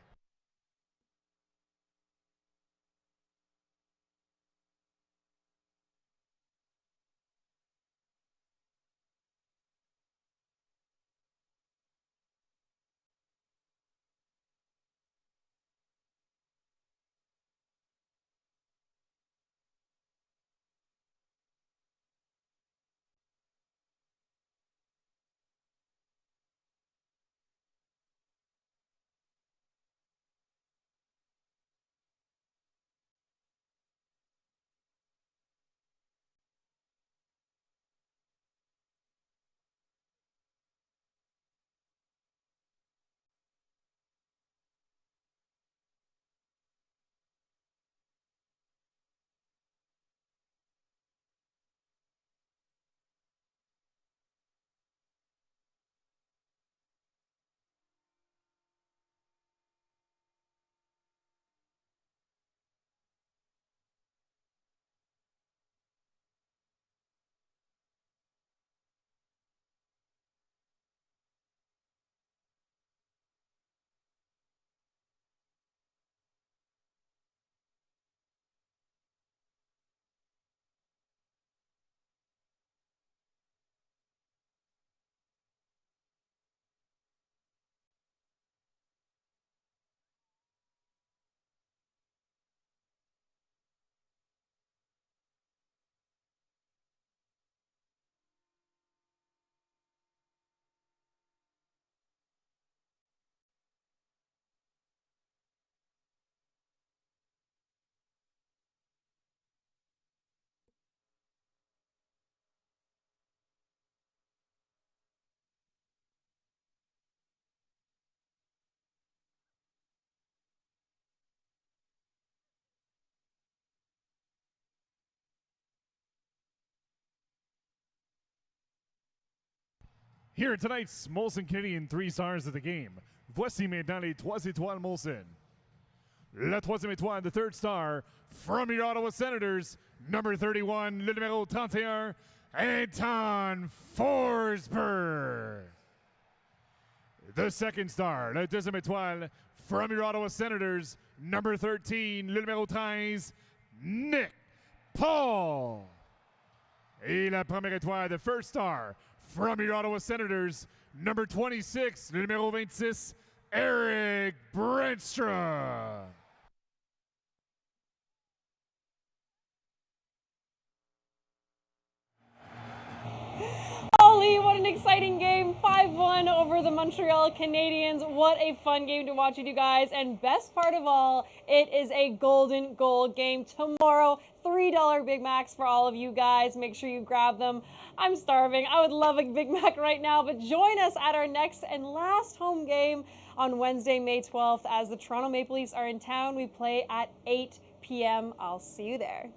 Here tonight's Molson Canadian 3 stars of the game. Voici maintenant les 3 étoiles Molson. La troisième étoile, the third star, from your Ottawa Senators, number 31, le numéro 31, Anton Forsberg. The second star, la deuxième étoile, from your Ottawa Senators, number 13, le numéro 13, Nick Paul. Et la première étoile, the first star, from your Ottawa Senators, number 26, le numéro 26, Eric Brenstra. Holy, what an exciting game. 5-1 over the Montreal Canadiens. What a fun game to watch with you guys. And best part of all, it is a golden goal game tomorrow. $3 Big Macs for all of you guys. Make sure you grab them. I'm starving. I would love a Big Mac right now, but join us at our next and last home game on Wednesday, May 12th. As the Toronto Maple Leafs are in town, we play at 8 p.m. I'll see you there.